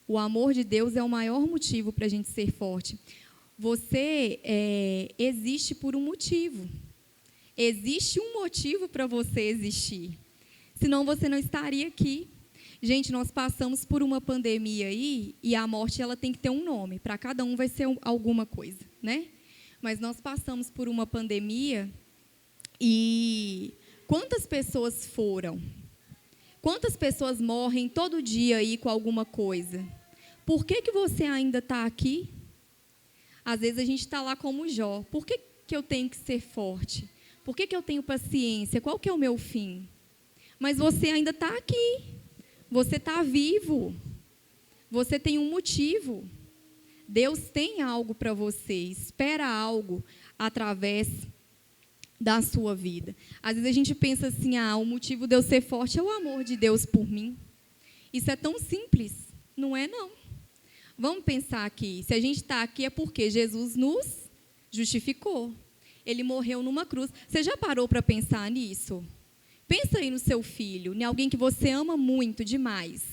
O amor de Deus é o maior motivo para a gente ser forte. Você existe por um motivo. Existe um motivo para você existir. Senão você não estaria aqui. Gente, nós passamos por uma pandemia aí, e a morte ela tem que ter um nome. Para cada um vai ser alguma coisa, né? Mas nós passamos por uma pandemia e quantas pessoas foram? Quantas pessoas morrem todo dia aí com alguma coisa? Por que você ainda está aqui? Às vezes a gente está lá como Jó. Por que eu tenho que ser forte? Por que eu tenho paciência? Qual que é o meu fim? Mas você ainda está aqui. Você está vivo. Você tem um motivo. Deus tem algo para você. Espera algo através da sua vida. Às vezes a gente pensa assim, o motivo de eu ser forte é o amor de Deus por mim. Isso é tão simples. Não é, não. Vamos pensar aqui. Se a gente está aqui é porque Jesus nos justificou. Ele morreu numa cruz. Você já parou para pensar nisso? Pensa aí no seu filho, em alguém que você ama muito demais.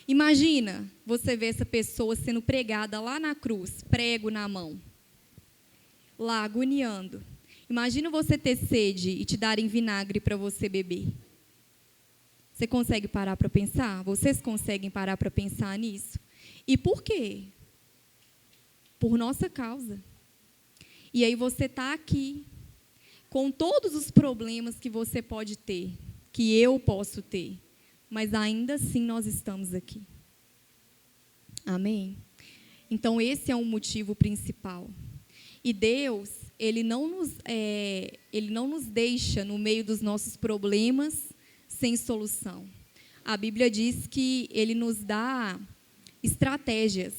Imagina você ver essa pessoa sendo pregada lá na cruz, prego na mão, lá agoniando. Imagina você ter sede e te darem vinagre para você beber. Você consegue parar para pensar? Vocês conseguem parar para pensar nisso? E por quê? Por nossa causa. E aí você está aqui, com todos os problemas que você pode ter, que eu posso ter, mas ainda assim nós estamos aqui. Amém? Então, esse é um motivo principal. E Deus, Ele não nos deixa no meio dos nossos problemas sem solução. A Bíblia diz que Ele nos dá estratégias,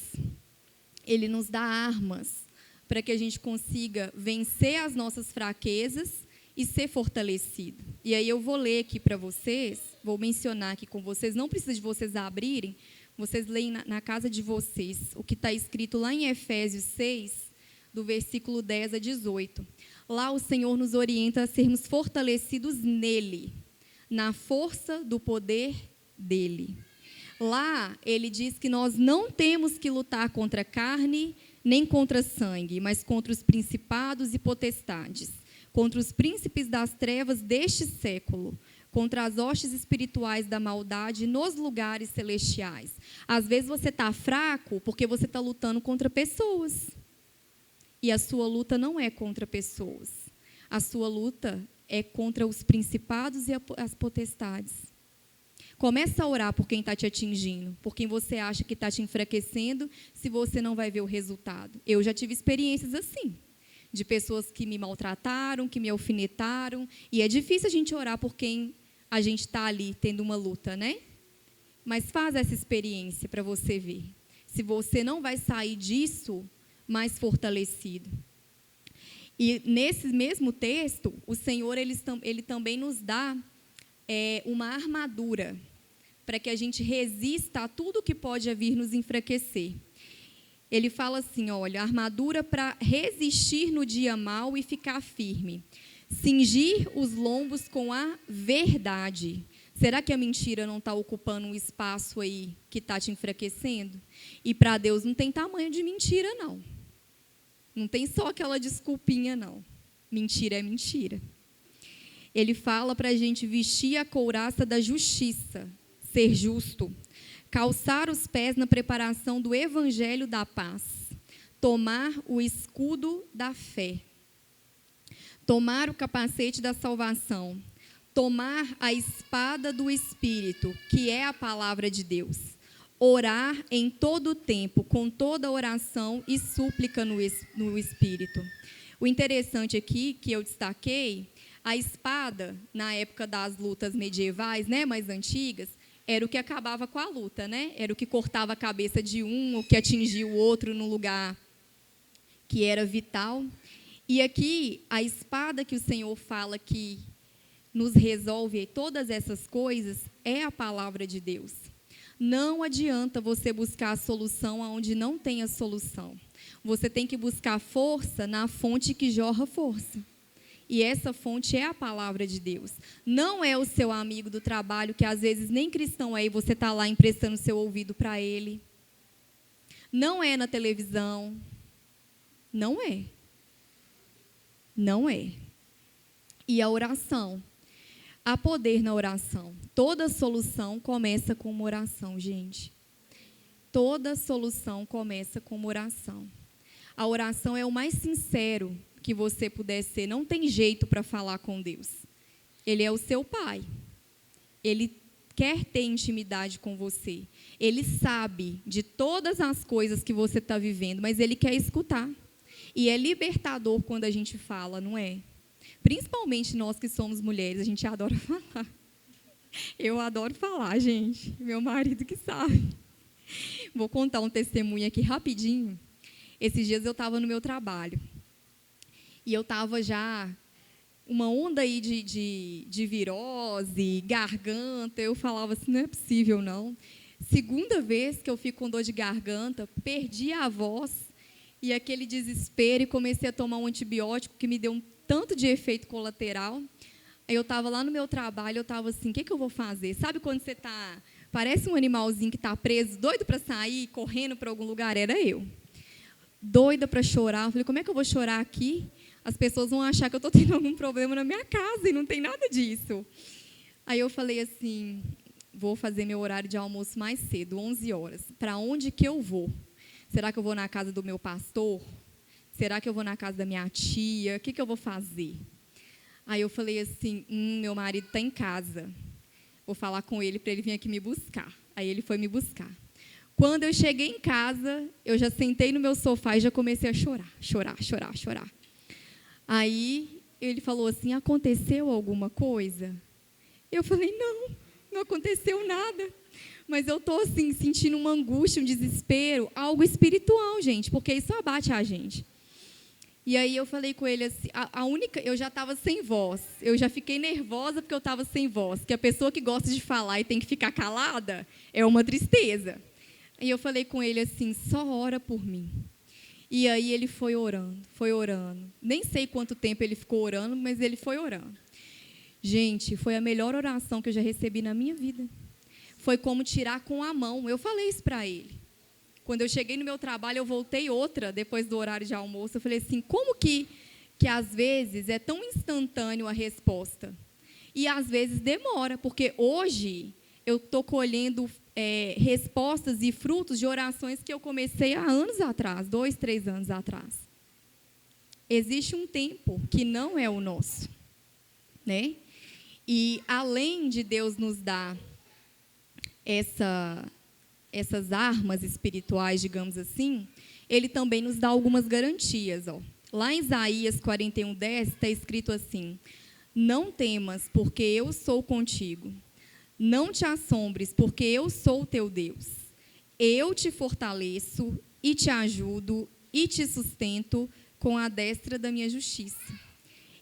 Ele nos dá armas para que a gente consiga vencer as nossas fraquezas e ser fortalecido. E aí eu vou ler aqui para vocês, vou mencionar aqui com vocês, não precisa de vocês abrirem, vocês leem na casa de vocês, o que está escrito lá em Efésios 6, do versículo 10 a 18. Lá o Senhor nos orienta a sermos fortalecidos nele, na força do poder dele. Lá, ele diz que nós não temos que lutar contra a carne nem contra sangue, mas contra os principados e potestades, contra os príncipes das trevas deste século, contra as hostes espirituais da maldade nos lugares celestiais. Às vezes você está fraco porque você está lutando contra pessoas. E a sua luta não é contra pessoas. A sua luta é contra os principados e as potestades. Começa a orar por quem está te atingindo, por quem você acha que está te enfraquecendo, se você não vai ver o resultado. Eu já tive experiências assim, de pessoas que me maltrataram, que me alfinetaram, e é difícil a gente orar por quem a gente está ali tendo uma luta, né? Mas faz essa experiência para você ver. Se você não vai sair disso mais fortalecido. E nesse mesmo texto, o Senhor ele também nos dá uma armadura para que a gente resista a tudo que pode vir nos enfraquecer. Ele fala assim, olha, armadura para resistir no dia mau e ficar firme. Cingir os lombos com a verdade. Será que a mentira não está ocupando um espaço aí que está te enfraquecendo? E para Deus não tem tamanho de mentira, não. Não tem só aquela desculpinha, não. Mentira é mentira. Ele fala para a gente vestir a couraça da justiça, ser justo, calçar os pés na preparação do evangelho da paz, tomar o escudo da fé, tomar o capacete da salvação, tomar a espada do Espírito, que é a palavra de Deus, orar em todo o tempo, com toda oração e súplica no Espírito. O interessante aqui, que eu destaquei, a espada, na época das lutas medievais, né, mais antigas, era o que acabava com a luta, né? Era o que cortava a cabeça de um, o que atingia o outro no lugar que era vital. E aqui, a espada que o Senhor fala que nos resolve todas essas coisas é a palavra de Deus. Não adianta você buscar a solução onde não tem a solução. Você tem que buscar força na fonte que jorra força. E essa fonte é a palavra de Deus. Não é o seu amigo do trabalho, que às vezes nem cristão é, e você está lá emprestando seu ouvido para ele. Não é na televisão. Não é. Não é. E a oração. Há poder na oração. Toda solução começa com uma oração, gente. Toda solução começa com uma oração. A oração é o mais sincero que você puder ser. Não tem jeito para falar com Deus. Ele é o seu Pai. Ele quer ter intimidade com você. Ele sabe de todas as coisas que você está vivendo, mas Ele quer escutar. E é libertador quando a gente fala, não é? Principalmente nós que somos mulheres, a gente adora falar. Eu adoro falar, gente. Meu marido que sabe. Vou contar um testemunho aqui rapidinho. Esses dias eu estava no meu trabalho. E eu estava já uma onda aí de virose, garganta. Eu falava assim, não é possível, não. Segunda vez que eu fico com dor de garganta, perdi a voz e aquele desespero e comecei a tomar um antibiótico que me deu um tanto de efeito colateral. Aí eu estava lá no meu trabalho, eu estava assim, o que eu vou fazer? Sabe quando você está, parece um animalzinho que está preso, doido para sair, correndo para algum lugar? Era eu. Doida para chorar. Eu falei, como é que eu vou chorar aqui? As pessoas vão achar que eu estou tendo algum problema na minha casa e não tem nada disso. Aí eu falei assim, vou fazer meu horário de almoço mais cedo, 11 horas. Para onde que eu vou? Será que eu vou na casa do meu pastor? Será que eu vou na casa da minha tia? O que eu vou fazer? Aí eu falei assim, meu marido está em casa. Vou falar com ele para ele vir aqui me buscar. Aí ele foi me buscar. Quando eu cheguei em casa, eu já sentei no meu sofá e já comecei a chorar. Aí ele falou assim, aconteceu alguma coisa? Eu falei, não aconteceu nada. Mas eu estou assim, sentindo uma angústia, um desespero, algo espiritual, gente, porque isso abate a gente. E aí eu falei com ele assim, eu já estava sem voz, eu já fiquei nervosa porque eu estava sem voz, que a pessoa que gosta de falar e tem que ficar calada é uma tristeza. E eu falei com ele assim, só ora por mim. E aí ele foi orando. Nem sei quanto tempo ele ficou orando, mas ele foi orando. Gente, foi a melhor oração que eu já recebi na minha vida. foi como tirar com a mão. Eu falei isso para ele. Quando eu cheguei no meu trabalho, eu voltei outra, depois do horário de almoço. Eu falei assim, como que às vezes é tão instantâneo a resposta? E às vezes demora, porque hoje eu estou colhendo respostas e frutos de orações que eu comecei há anos atrás, 2, 3 anos atrás. Existe um tempo que não é o nosso, né? E além de Deus nos dar essas armas espirituais, digamos assim, Ele também nos dá algumas garantias. Ó. Lá em Isaías 41:10 está escrito assim: não temas, porque eu sou contigo. Não te assombres, porque eu sou o teu Deus. Eu te fortaleço e te ajudo e te sustento com a destra da minha justiça.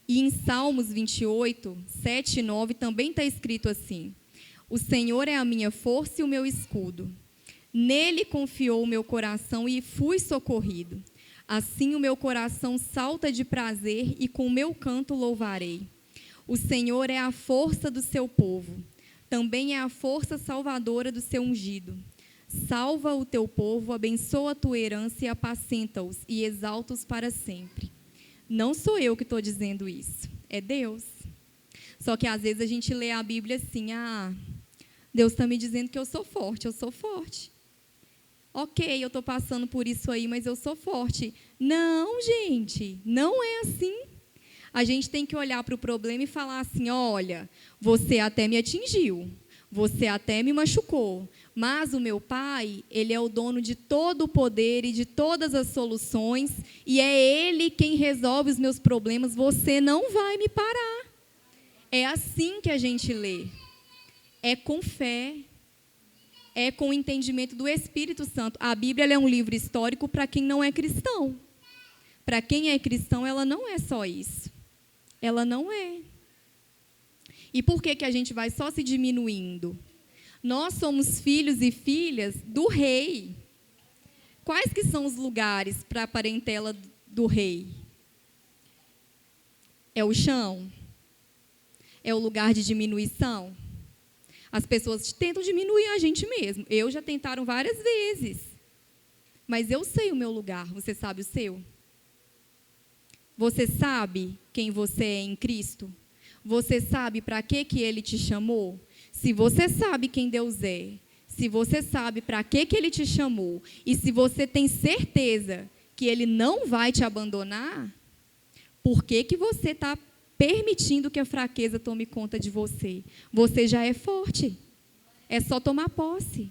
E em Salmos 28, 7 e 9, também está escrito assim: o Senhor é a minha força e o meu escudo. Nele confiou o meu coração e fui socorrido. Assim o meu coração salta de prazer e com o meu canto louvarei. O Senhor é a força do seu povo. Também é a força salvadora do seu ungido. Salva o teu povo, abençoa a tua herança e apacenta-os e exalta-os para sempre. Não sou eu que estou dizendo isso, é Deus. Só que às vezes a gente lê a Bíblia assim, Deus está me dizendo que eu sou forte, eu sou forte. Ok, eu estou passando por isso aí, mas eu sou forte. Não, gente, não é assim. A gente tem que olhar para o problema e falar assim, olha, você até me atingiu, você até me machucou, mas o meu Pai, Ele é o dono de todo o poder e de todas as soluções, e é Ele quem resolve os meus problemas, você não vai me parar. É assim que a gente lê. É com fé, é com o entendimento do Espírito Santo. A Bíblia ela é um livro histórico para quem não é cristão. Para quem é cristão, ela não é só isso. Ela não é. E por que a gente vai só se diminuindo? Nós somos filhos e filhas do rei. Quais que são os lugares para a parentela do rei? É o chão? É o lugar de diminuição? As pessoas tentam diminuir a gente mesmo. Eu já tentaram várias vezes. Mas eu sei o meu lugar. Você sabe o seu? Você sabe quem você é em Cristo? Você sabe para que Ele te chamou? Se você sabe quem Deus é, se você sabe para que Ele te chamou, e se você tem certeza que Ele não vai te abandonar, por que você está permitindo que a fraqueza tome conta de você? Você já é forte. É só tomar posse.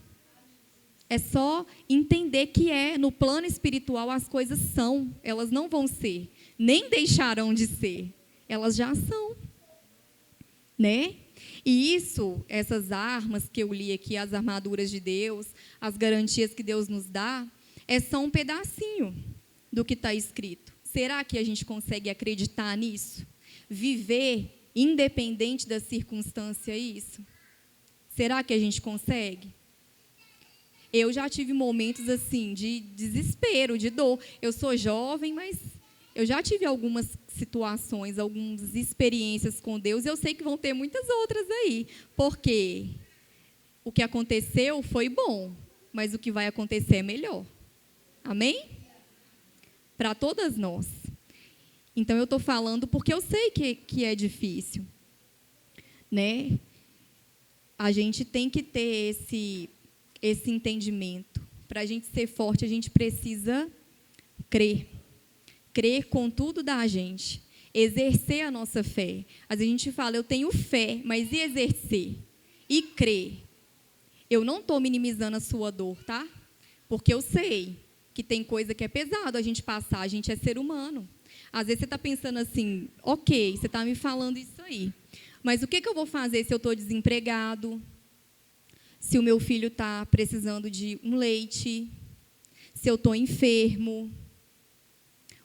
É só entender que no plano espiritual as coisas são, elas não vão ser, nem deixarão de ser, elas já são, né? E isso, essas armas que eu li aqui, as armaduras de Deus, as garantias que Deus nos dá, é só um pedacinho do que está escrito. Será que a gente consegue acreditar nisso? Viver independente da circunstância, isso? Será que a gente consegue? Eu já tive momentos assim de desespero, de dor. Eu sou jovem, mas eu já tive algumas situações, algumas experiências com Deus, e eu sei que vão ter muitas outras aí, porque o que aconteceu foi bom, mas o que vai acontecer é melhor. Amém? Para todas nós. Então, eu estou falando porque eu sei que é difícil, né? A gente tem que ter esse entendimento. Para a gente ser forte, a gente precisa crer. Crer com tudo da gente. Exercer a nossa fé. Às vezes a gente fala, eu tenho fé, mas e exercer? E crer? Eu não estou minimizando a sua dor, tá? Porque eu sei que tem coisa que é pesado a gente passar, a gente é ser humano. Às vezes você está pensando assim, ok, você está me falando isso aí, mas o que eu vou fazer se eu estou desempregado? Se o meu filho está precisando de um leite? Se eu estou enfermo?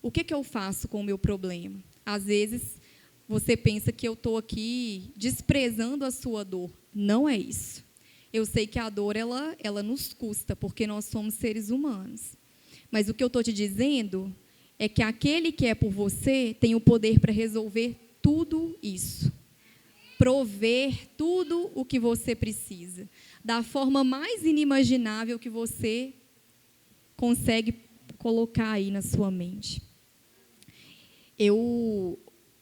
O que eu faço com o meu problema? Às vezes, você pensa que eu estou aqui desprezando a sua dor. Não é isso. Eu sei que a dor, ela nos custa, porque nós somos seres humanos. Mas o que eu estou te dizendo é que aquele que é por você tem o poder para resolver tudo isso. prover tudo o que você precisa, da forma mais inimaginável que você consegue colocar aí na sua mente.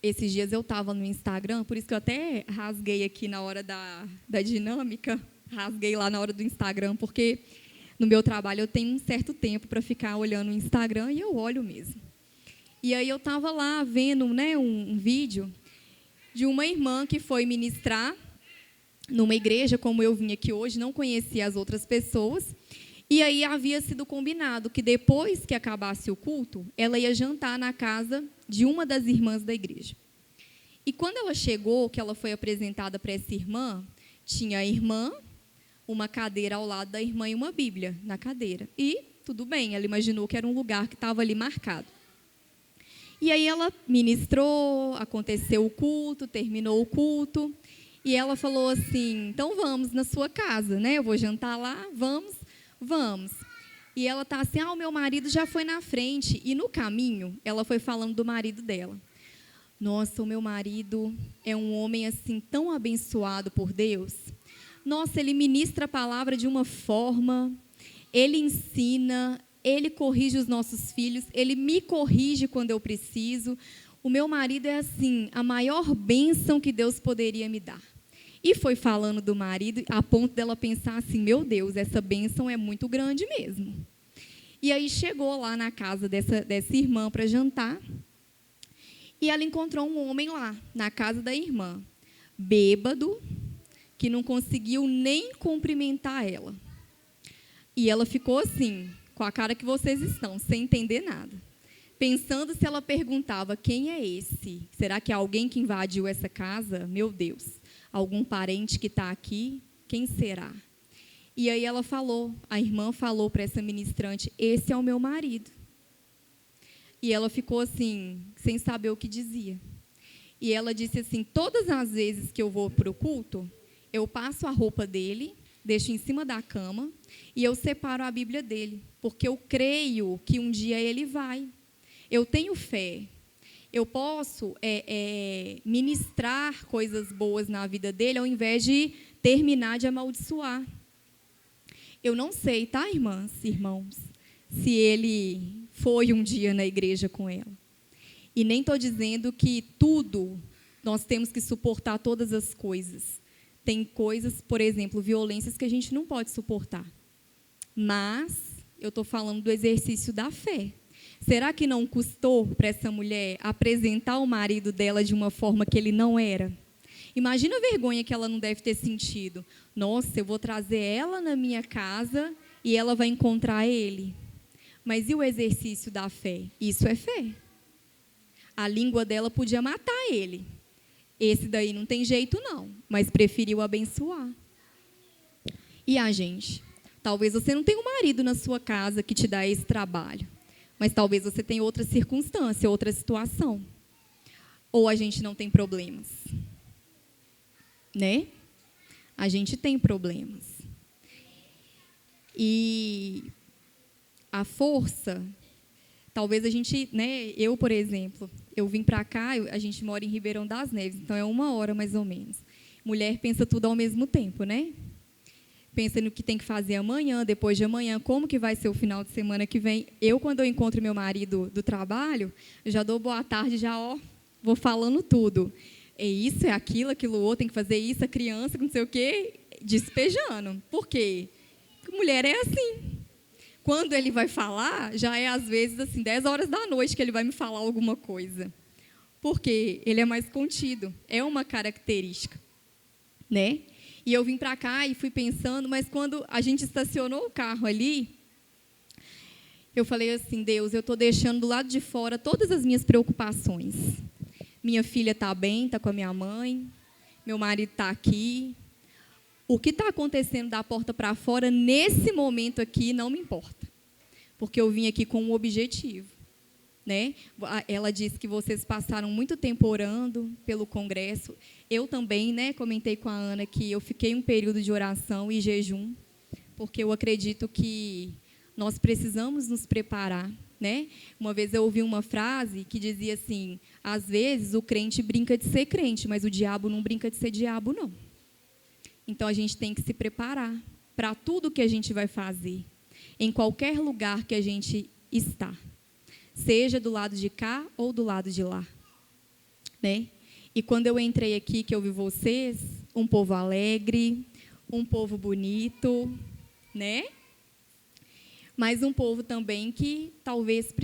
Esses dias eu estava no Instagram, por isso que eu até rasguei aqui na hora da dinâmica, rasguei lá na hora do Instagram, porque no meu trabalho eu tenho um certo tempo para ficar olhando o Instagram e eu olho mesmo. E aí eu estava lá vendo, né, um vídeo de uma irmã que foi ministrar numa igreja, como eu vim aqui hoje, não conhecia as outras pessoas, e aí havia sido combinado que depois que acabasse o culto, ela ia jantar na casa de uma das irmãs da igreja. E quando ela chegou, que ela foi apresentada para essa irmã, tinha a irmã, uma cadeira ao lado da irmã e uma Bíblia na cadeira. E tudo bem, ela imaginou que era um lugar que estava ali marcado. E aí ela ministrou, aconteceu o culto, terminou o culto, e ela falou assim, então vamos na sua casa, né? Eu vou jantar lá, vamos. E ela está assim, o meu marido já foi na frente. E no caminho, ela foi falando do marido dela. Nossa, o meu marido é um homem assim tão abençoado por Deus. Nossa, ele ministra a palavra de uma forma, ele ensina, ele corrige os nossos filhos, ele me corrige quando eu preciso. O meu marido é assim, a maior bênção que Deus poderia me dar. E foi falando do marido, a ponto dela pensar assim, meu Deus, essa bênção é muito grande mesmo. E aí chegou lá na casa dessa irmã para jantar, e ela encontrou um homem lá, na casa da irmã, bêbado, que não conseguiu nem cumprimentar ela. E ela ficou assim, com a cara que vocês estão, sem entender nada. Pensando se ela perguntava, quem é esse? Será que é alguém que invadiu essa casa? Meu Deus. Algum parente que está aqui? Quem será? E aí ela falou, a irmã falou para essa ministrante, esse é o meu marido. E ela ficou assim, sem saber o que dizia. E ela disse assim, todas as vezes que eu vou para o culto, eu passo a roupa dele, deixo em cima da cama, e eu separo a Bíblia dele, porque eu creio que um dia ele vai. Eu tenho fé. Eu posso ministrar coisas boas na vida dele, ao invés de terminar de amaldiçoar. Eu não sei, tá, irmãs, irmãos, se ele foi um dia na igreja com ela. E nem estou dizendo que tudo, nós temos que suportar todas as coisas. Tem coisas, por exemplo, violências que a gente não pode suportar. Mas eu estou falando do exercício da fé. Será que não custou para essa mulher apresentar o marido dela de uma forma que ele não era? Imagina a vergonha que ela não deve ter sentido. Nossa, eu vou trazer ela na minha casa e ela vai encontrar ele. Mas e o exercício da fé? Isso é fé. A língua dela podia matar ele. Esse daí não tem jeito não, mas preferiu abençoar. E a gente? Talvez você não tenha um marido na sua casa que te dá esse trabalho. Mas talvez você tenha outra circunstância, outra situação. Ou a gente não tem problemas. Né? A gente tem problemas. E a força, talvez a gente, né? Eu, por exemplo, eu vim para cá, a gente mora em Ribeirão das Neves, então é 1 hora mais ou menos. Mulher pensa tudo ao mesmo tempo, né? Pensa no que tem que fazer amanhã, depois de amanhã, como que vai ser o final de semana que vem. Quando eu encontro meu marido do trabalho, eu já dou boa tarde, já vou falando tudo. É isso, é aquilo, aquilo outro, tem que fazer isso, a criança, não sei o quê, despejando. Por quê? Porque mulher é assim. Quando ele vai falar, já é às vezes assim, 10 horas da noite que ele vai me falar alguma coisa. Porque ele é mais contido, é uma característica, né? E eu vim para cá e fui pensando, mas quando a gente estacionou o carro ali, eu falei assim, Deus, eu estou deixando do lado de fora todas as minhas preocupações. Minha filha está bem, está com a minha mãe, meu marido está aqui. O que está acontecendo da porta para fora, nesse momento aqui, não me importa. Porque eu vim aqui com um objetivo. Né? Ela disse que vocês passaram muito tempo orando pelo congresso. Eu também, né, comentei com a Ana que eu fiquei um período de oração e jejum, porque eu acredito que nós precisamos nos preparar né? Uma vez eu ouvi uma frase que dizia assim: às vezes o crente brinca de ser crente, mas o diabo não brinca de ser diabo, não. Então a gente tem que se preparar para tudo que a gente vai fazer, em qualquer lugar que a gente está, seja do lado de cá ou do lado de lá, né? E quando eu entrei aqui, que eu vi vocês, um povo alegre, um povo bonito, né? Mas um povo também que talvez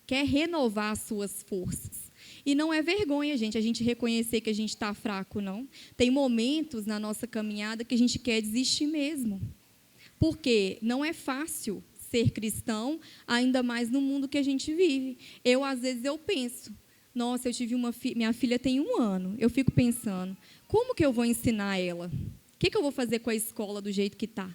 quer renovar as suas forças. E não é vergonha, gente, a gente reconhecer que a gente está fraco, não. Tem momentos na nossa caminhada que a gente quer desistir mesmo. Porque não é fácil ser cristão, ainda mais no mundo que a gente vive. Às vezes, eu penso, nossa, eu tive minha filha tem 1 ano. Eu fico pensando, como que eu vou ensinar ela? O que eu vou fazer com a escola do jeito que está?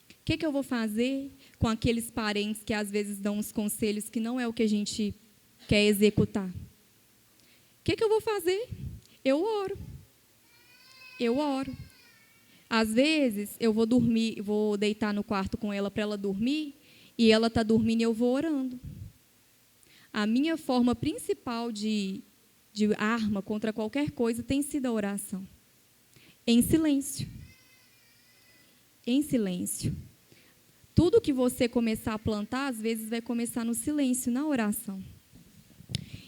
O que eu vou fazer com aqueles parentes que, às vezes, dão uns conselhos que não é o que a gente quer executar? O que eu vou fazer? Eu oro. Às vezes, eu vou dormir, vou deitar no quarto com ela para ela dormir, e ela está dormindo e eu vou orando. A minha forma principal de arma contra qualquer coisa tem sido a oração. Em silêncio. Em silêncio. Tudo que você começar a plantar, às vezes vai começar no silêncio, na oração.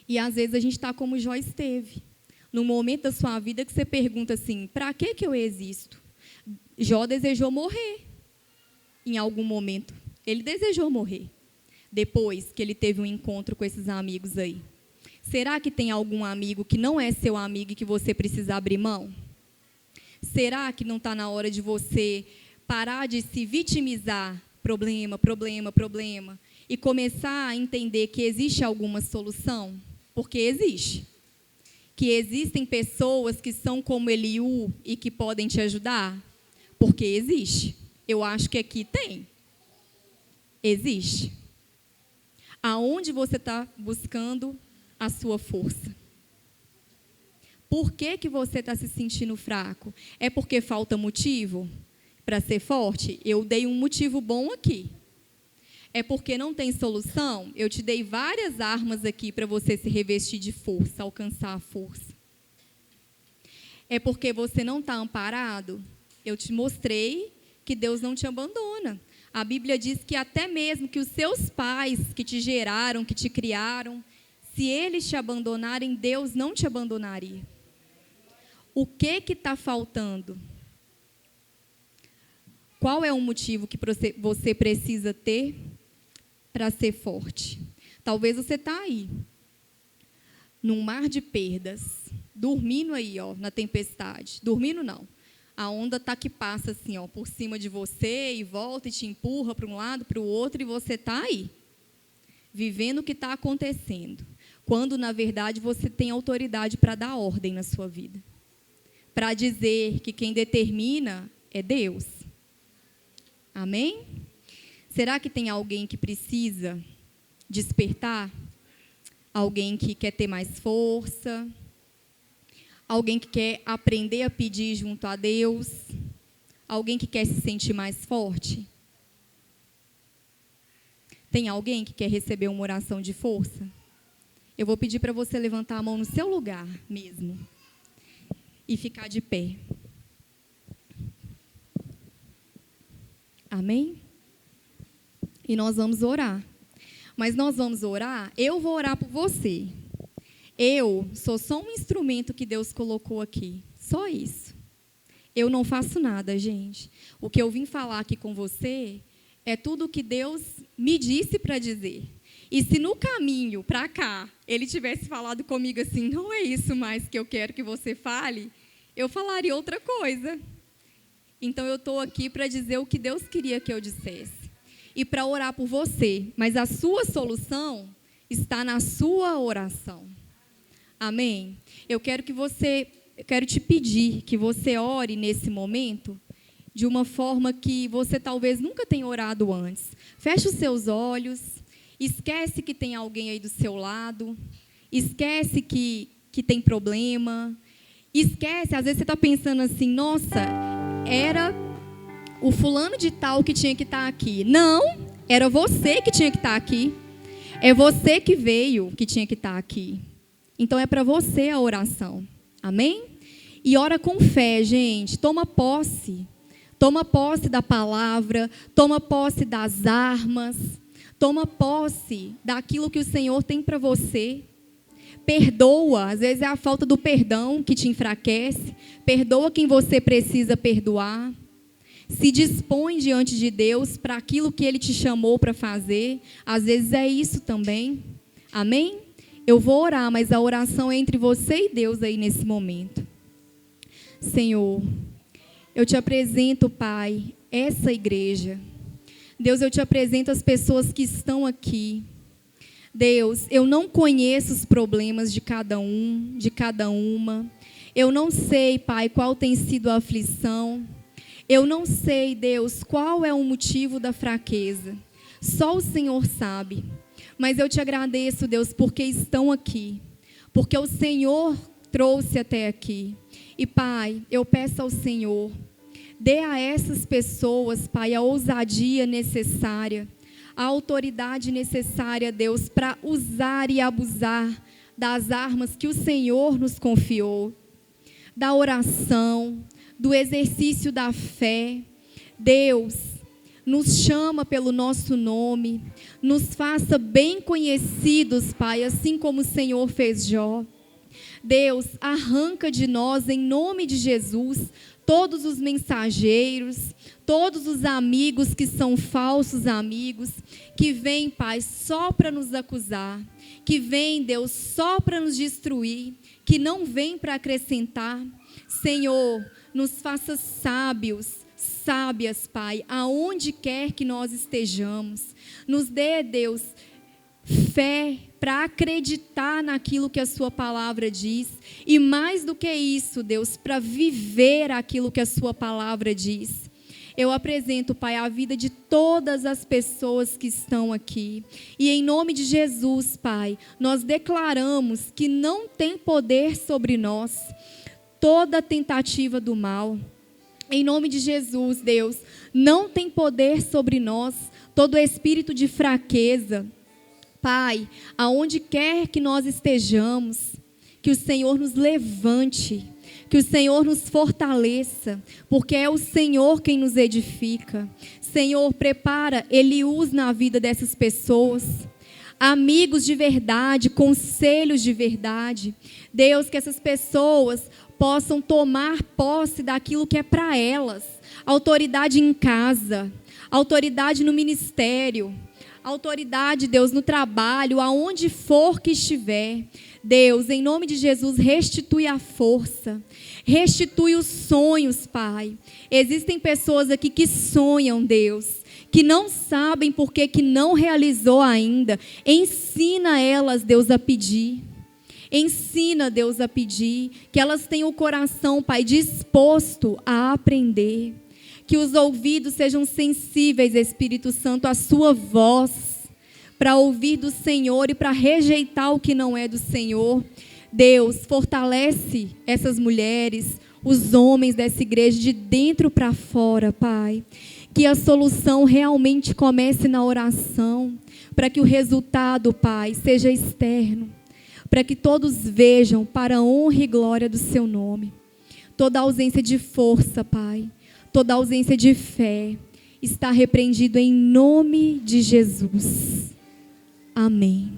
E às vezes a gente está como Jó esteve. Num momento da sua vida que você pergunta assim, para que eu existo? Jó desejou morrer. Em algum momento. Ele desejou morrer. Depois que ele teve um encontro com esses amigos aí. Será que tem algum amigo que não é seu amigo e que você precisa abrir mão? Será que não está na hora de você parar de se vitimizar? Problema, e começar a entender que existe alguma solução? Porque existe. Que existem pessoas que são como Eliú e que podem te ajudar? Porque existe. Eu acho que aqui tem. Existe. Aonde você está buscando a sua força? Por que você está se sentindo fraco? É porque falta motivo para ser forte? Eu dei um motivo bom aqui. É porque não tem solução? Eu te dei várias armas aqui para você se revestir de força, alcançar a força. É porque você não está amparado? Eu te mostrei que Deus não te abandona. A Bíblia diz que até mesmo que os seus pais que te geraram, que te criaram, se eles te abandonarem, Deus não te abandonaria. O que está faltando? Qual é o motivo que você precisa ter para ser forte? Talvez você está aí, num mar de perdas, dormindo aí, na tempestade. Dormindo não. A onda está que passa assim, por cima de você e volta e te empurra para um lado, para o outro, e você está aí, vivendo o que está acontecendo. Quando, na verdade, você tem autoridade para dar ordem na sua vida. Para dizer que quem determina é Deus. Amém? Será que tem alguém que precisa despertar? Alguém que quer ter mais força? Alguém que quer aprender a pedir junto a Deus? Alguém que quer se sentir mais forte? Tem alguém que quer receber uma oração de força? Eu vou pedir para você levantar a mão no seu lugar mesmo e ficar de pé. Amém? E nós vamos orar. Mas nós vamos orar, eu vou orar por você. Eu sou só um instrumento que Deus colocou aqui. Só isso. Eu não faço nada, gente. O que eu vim falar aqui com você é tudo o que Deus me disse para dizer. E se no caminho para cá Ele tivesse falado comigo assim, não é isso mais que eu quero que você fale, eu falaria outra coisa. Então eu estou aqui para dizer o que Deus queria que eu dissesse. E para orar por você. Mas a sua solução está na sua oração. Amém? Eu quero te pedir que você ore nesse momento de uma forma que você talvez nunca tenha orado antes. Feche os seus olhos, esquece que tem alguém aí do seu lado, esquece que tem problema, esquece, às vezes você está pensando assim, nossa, era o fulano de tal que tinha que estar aqui. Não, Era você que tinha que estar aqui. É você que veio que tinha que estar aqui. Então é para você a oração. Amém? E ora com fé, gente. Toma posse. Toma posse da palavra. Toma posse das armas. Toma posse daquilo que o Senhor tem para você. Perdoa. Às vezes é a falta do perdão que te enfraquece. Perdoa quem você precisa perdoar. Se dispõe diante de Deus para aquilo que Ele te chamou para fazer. Às vezes é isso também. Amém? Eu vou orar, mas a oração é entre você e Deus aí nesse momento. Senhor, eu te apresento, Pai, essa igreja. Deus, eu te apresento as pessoas que estão aqui. Deus, eu não conheço os problemas de cada um, de cada uma. Eu não sei, Pai, qual tem sido a aflição. Eu não sei, Deus, qual é o motivo da fraqueza. Só o Senhor sabe. Mas eu te agradeço, Deus, porque estão aqui. Porque o Senhor trouxe até aqui. E, Pai, eu peço ao Senhor, dê a essas pessoas, Pai, a ousadia necessária, a autoridade necessária, Deus, para usar e abusar das armas que o Senhor nos confiou. Da oração, do exercício da fé. Deus, nos chama pelo nosso nome, nos faça bem conhecidos, Pai, assim como o Senhor fez Jó. Deus, arranca de nós, em nome de Jesus, todos os mensageiros, todos os amigos que são falsos amigos, que vêm, Pai, só para nos acusar, que vêm, Deus, só para nos destruir, que não vêm para acrescentar. Senhor, nos faça sábios, sábias, Pai, aonde quer que nós estejamos. Nos dê, Deus, fé para acreditar naquilo que a sua palavra diz. E mais do que isso, Deus, para viver aquilo que a sua palavra diz. Eu apresento, Pai, a vida de todas as pessoas que estão aqui. E em nome de Jesus, Pai, nós declaramos que não tem poder sobre nós toda tentativa do mal. Em nome de Jesus, Deus, não tem poder sobre nós todo espírito de fraqueza. Pai, aonde quer que nós estejamos, que o Senhor nos levante, que o Senhor nos fortaleça, porque é o Senhor quem nos edifica. Senhor, prepara Eliús na vida dessas pessoas, amigos de verdade, conselhos de verdade. Deus, que essas pessoas possam tomar posse daquilo que é para elas. Autoridade em casa, autoridade no ministério, autoridade, Deus, no trabalho, aonde for que estiver. Deus, em nome de Jesus, restitui a força, restitui os sonhos, Pai. Existem pessoas aqui que sonham, Deus, que não sabem por que não realizou ainda. Ensina elas, Deus, a pedir. Ensina, Deus, a pedir, que elas tenham o coração, Pai, disposto a aprender. Que os ouvidos sejam sensíveis, Espírito Santo, à sua voz, para ouvir do Senhor e para rejeitar o que não é do Senhor. Deus, fortalece essas mulheres, os homens dessa igreja, de dentro para fora, Pai. Que a solução realmente comece na oração, para que o resultado, Pai, seja externo. Para que todos vejam para a honra e glória do seu nome. Toda ausência de força, Pai, toda ausência de fé, está repreendido em nome de Jesus. Amém.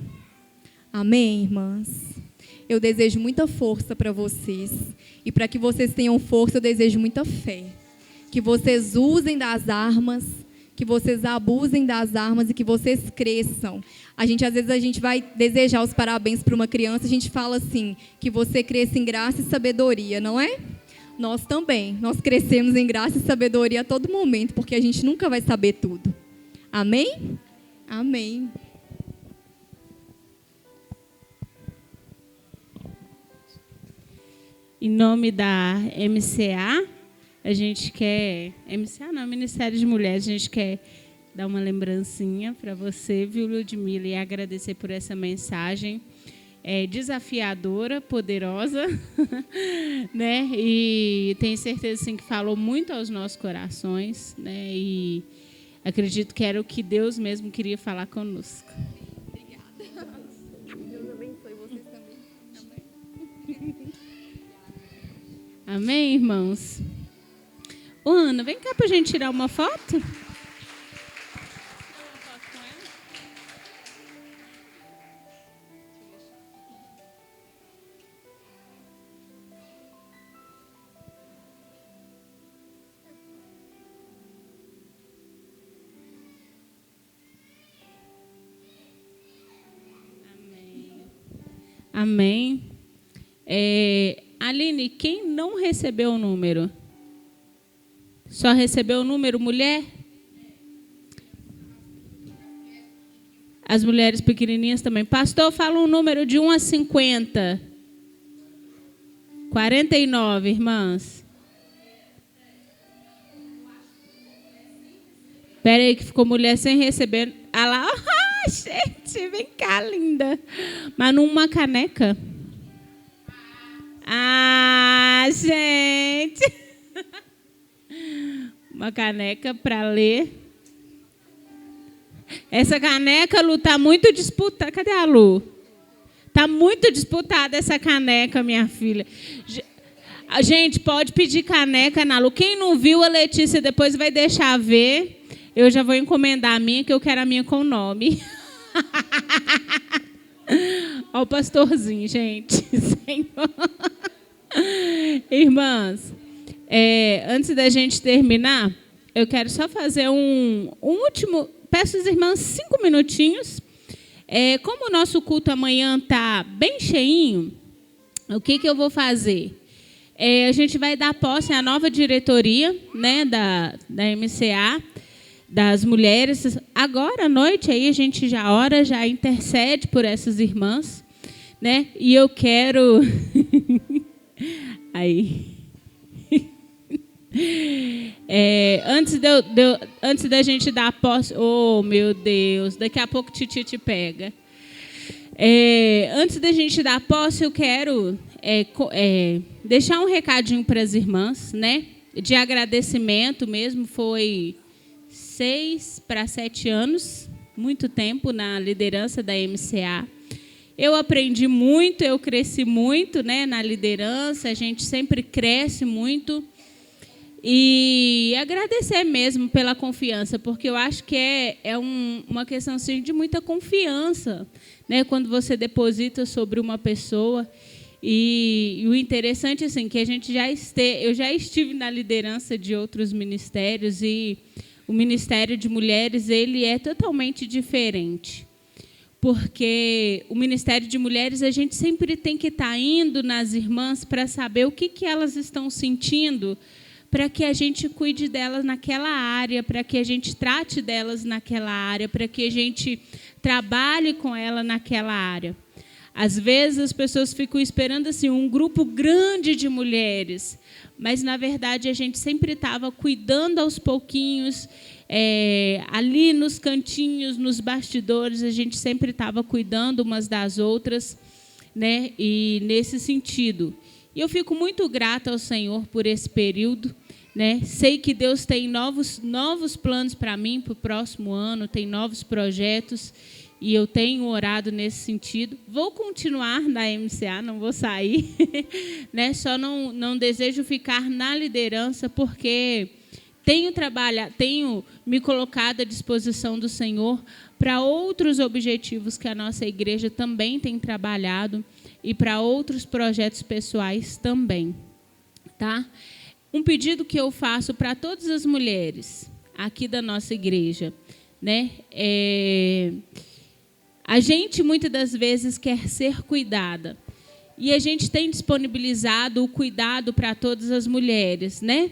Amém, irmãs? Eu desejo muita força para vocês. E para que vocês tenham força, eu desejo muita fé. Que vocês usem das armas, que vocês abusem das armas e que vocês cresçam. Às vezes a gente vai desejar os parabéns para uma criança, a gente fala assim, que você cresça em graça e sabedoria, não é? Nós também, nós crescemos em graça e sabedoria a todo momento, porque a gente nunca vai saber tudo. Amém? Amém. Em nome da MCA, a gente quer... MCA não, Ministério de Mulheres, a gente quer dar uma lembrancinha para você, viu, Ludmila, e agradecer por essa mensagem desafiadora, poderosa, né? E tenho certeza assim, que falou muito aos nossos corações, né? E Acredito que era o que Deus mesmo queria falar conosco. Obrigada. Deus abençoe vocês também. Amém. Amém, irmãos? Ô, Ana, vem cá para a gente tirar uma foto. Amém. Aline, quem não recebeu o número? Só recebeu o número mulher? As mulheres pequenininhas também. Pastor, fala um número de 1 a 50. 49, irmãs. Espera aí que ficou mulher sem receber. Ah lá, gente, vem cá, linda. Mas numa caneca. Ah, gente. Uma caneca para ler. Essa caneca, Lu, está muito disputada. Cadê a Lu? Está muito disputada essa caneca, minha filha. Gente, pode pedir caneca na Lu. Quem não viu, a Letícia depois vai deixar ver. Eu já vou encomendar a minha, que eu quero a minha com nome. Olha o pastorzinho, gente. Senhor. Irmãs, antes da gente terminar, eu quero só fazer um último... Peço às irmãs 5 minutinhos. Como o nosso culto amanhã está bem cheinho, o que eu vou fazer? A gente vai dar posse à nova diretoria, né, da MCA, das mulheres. Agora à noite aí a gente já ora, já intercede por essas irmãs, né? E eu quero aí antes da gente dar posse, oh meu Deus, daqui a pouco Titi te pega. Antes da gente dar posse, eu quero deixar um recadinho para as irmãs, né? De agradecimento mesmo. Foi 6 para 7 anos, muito tempo na liderança da MCA. Eu aprendi muito, eu cresci muito, né, na liderança, a gente sempre cresce muito. E agradecer mesmo pela confiança, porque eu acho que uma questão assim, de muita confiança, né, quando você deposita sobre uma pessoa. E o interessante assim, que a gente eu já estive na liderança de outros ministérios, e o Ministério de Mulheres ele é totalmente diferente. Porque o Ministério de Mulheres, a gente sempre tem que estar indo nas irmãs para saber o que elas estão sentindo, para que a gente cuide delas naquela área, para que a gente trate delas naquela área, para que a gente trabalhe com ela naquela área. Às vezes, as pessoas ficam esperando assim, um grupo grande de mulheres, mas, na verdade, a gente sempre estava cuidando aos pouquinhos, ali nos cantinhos, nos bastidores, a gente sempre estava cuidando umas das outras, né? E nesse sentido. E eu fico muito grata ao Senhor por esse período, né? Sei que Deus tem novos planos para mim para o próximo ano, tem novos projetos, e eu tenho orado nesse sentido. Vou continuar na MCA, não vou sair, né? Só não desejo ficar na liderança, porque tenho me colocado à disposição do Senhor para outros objetivos que a nossa igreja também tem trabalhado, e para outros projetos pessoais também, tá? Um pedido que eu faço para todas as mulheres aqui da nossa igreja, né? A gente, muitas das vezes, quer ser cuidada. E a gente tem disponibilizado o cuidado para todas as mulheres, né?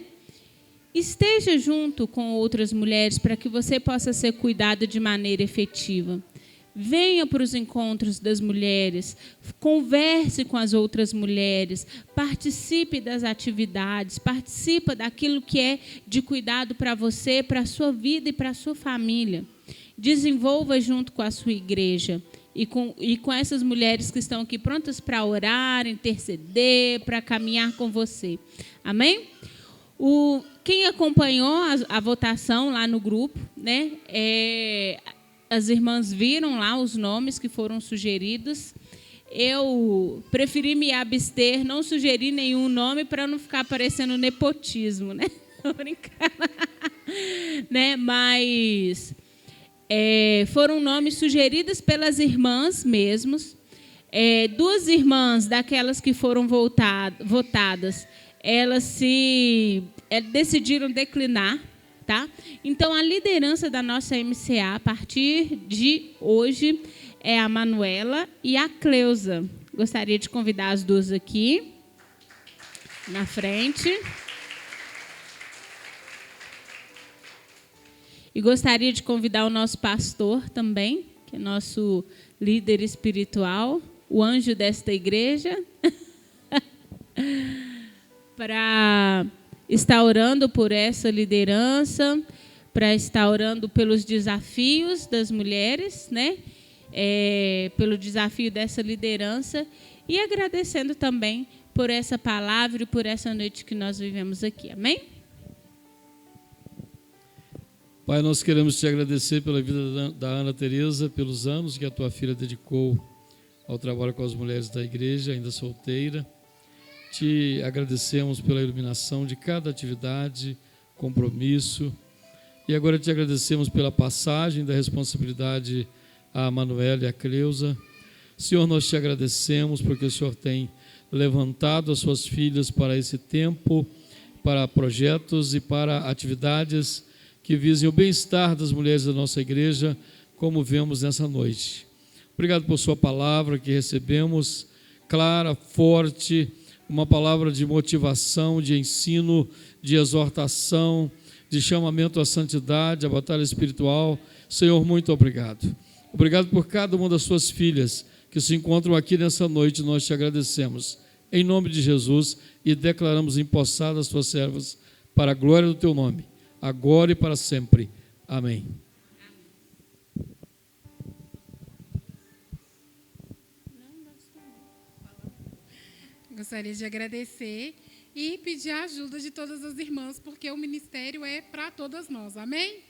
Esteja junto com outras mulheres para que você possa ser cuidado de maneira efetiva. Venha para os encontros das mulheres, converse com as outras mulheres, participe das atividades, participe daquilo que é de cuidado para você, para a sua vida e para a sua família. Desenvolva junto com a sua igreja e com essas mulheres que estão aqui prontas para orar, interceder, para caminhar com você. Amém? Quem acompanhou a votação lá no grupo, né? As irmãs viram lá os nomes que foram sugeridos. Eu preferi me abster, não sugerir nenhum nome para não ficar parecendo nepotismo, né? Tô brincando. Né? Mas foram nomes sugeridos pelas irmãs mesmos. 2 irmãs daquelas que foram votadas, elas decidiram declinar, tá? Então, a liderança da nossa MCA, a partir de hoje, é a Manuela e a Cleusa. Gostaria de convidar as 2 aqui, na frente. E gostaria de convidar o nosso pastor também, que é nosso líder espiritual, o anjo desta igreja, para estar orando por essa liderança, para estar orando pelos desafios das mulheres, né? Pelo desafio dessa liderança, e agradecendo também por essa palavra e por essa noite que nós vivemos aqui. Amém? Pai, nós queremos te agradecer pela vida da Ana Tereza, pelos anos que a tua filha dedicou ao trabalho com as mulheres da igreja, ainda solteira. Te agradecemos pela iluminação de cada atividade, compromisso. E agora te agradecemos pela passagem da responsabilidade a Manuela e a Cleusa. Senhor, nós te agradecemos porque o Senhor tem levantado as suas filhas para esse tempo, para projetos e para atividades que visem o bem-estar das mulheres da nossa igreja, como vemos nessa noite. Obrigado por sua palavra que recebemos, clara, forte, uma palavra de motivação, de ensino, de exortação, de chamamento à santidade, à batalha espiritual. Senhor, muito obrigado. Obrigado por cada uma das suas filhas que se encontram aqui nessa noite, nós te agradecemos. Em nome de Jesus, e declaramos empossadas as tuas servas para a glória do teu nome, agora e para sempre. Amém. Gostaria de agradecer e pedir a ajuda de todas as irmãs, porque o ministério é para todas nós. Amém?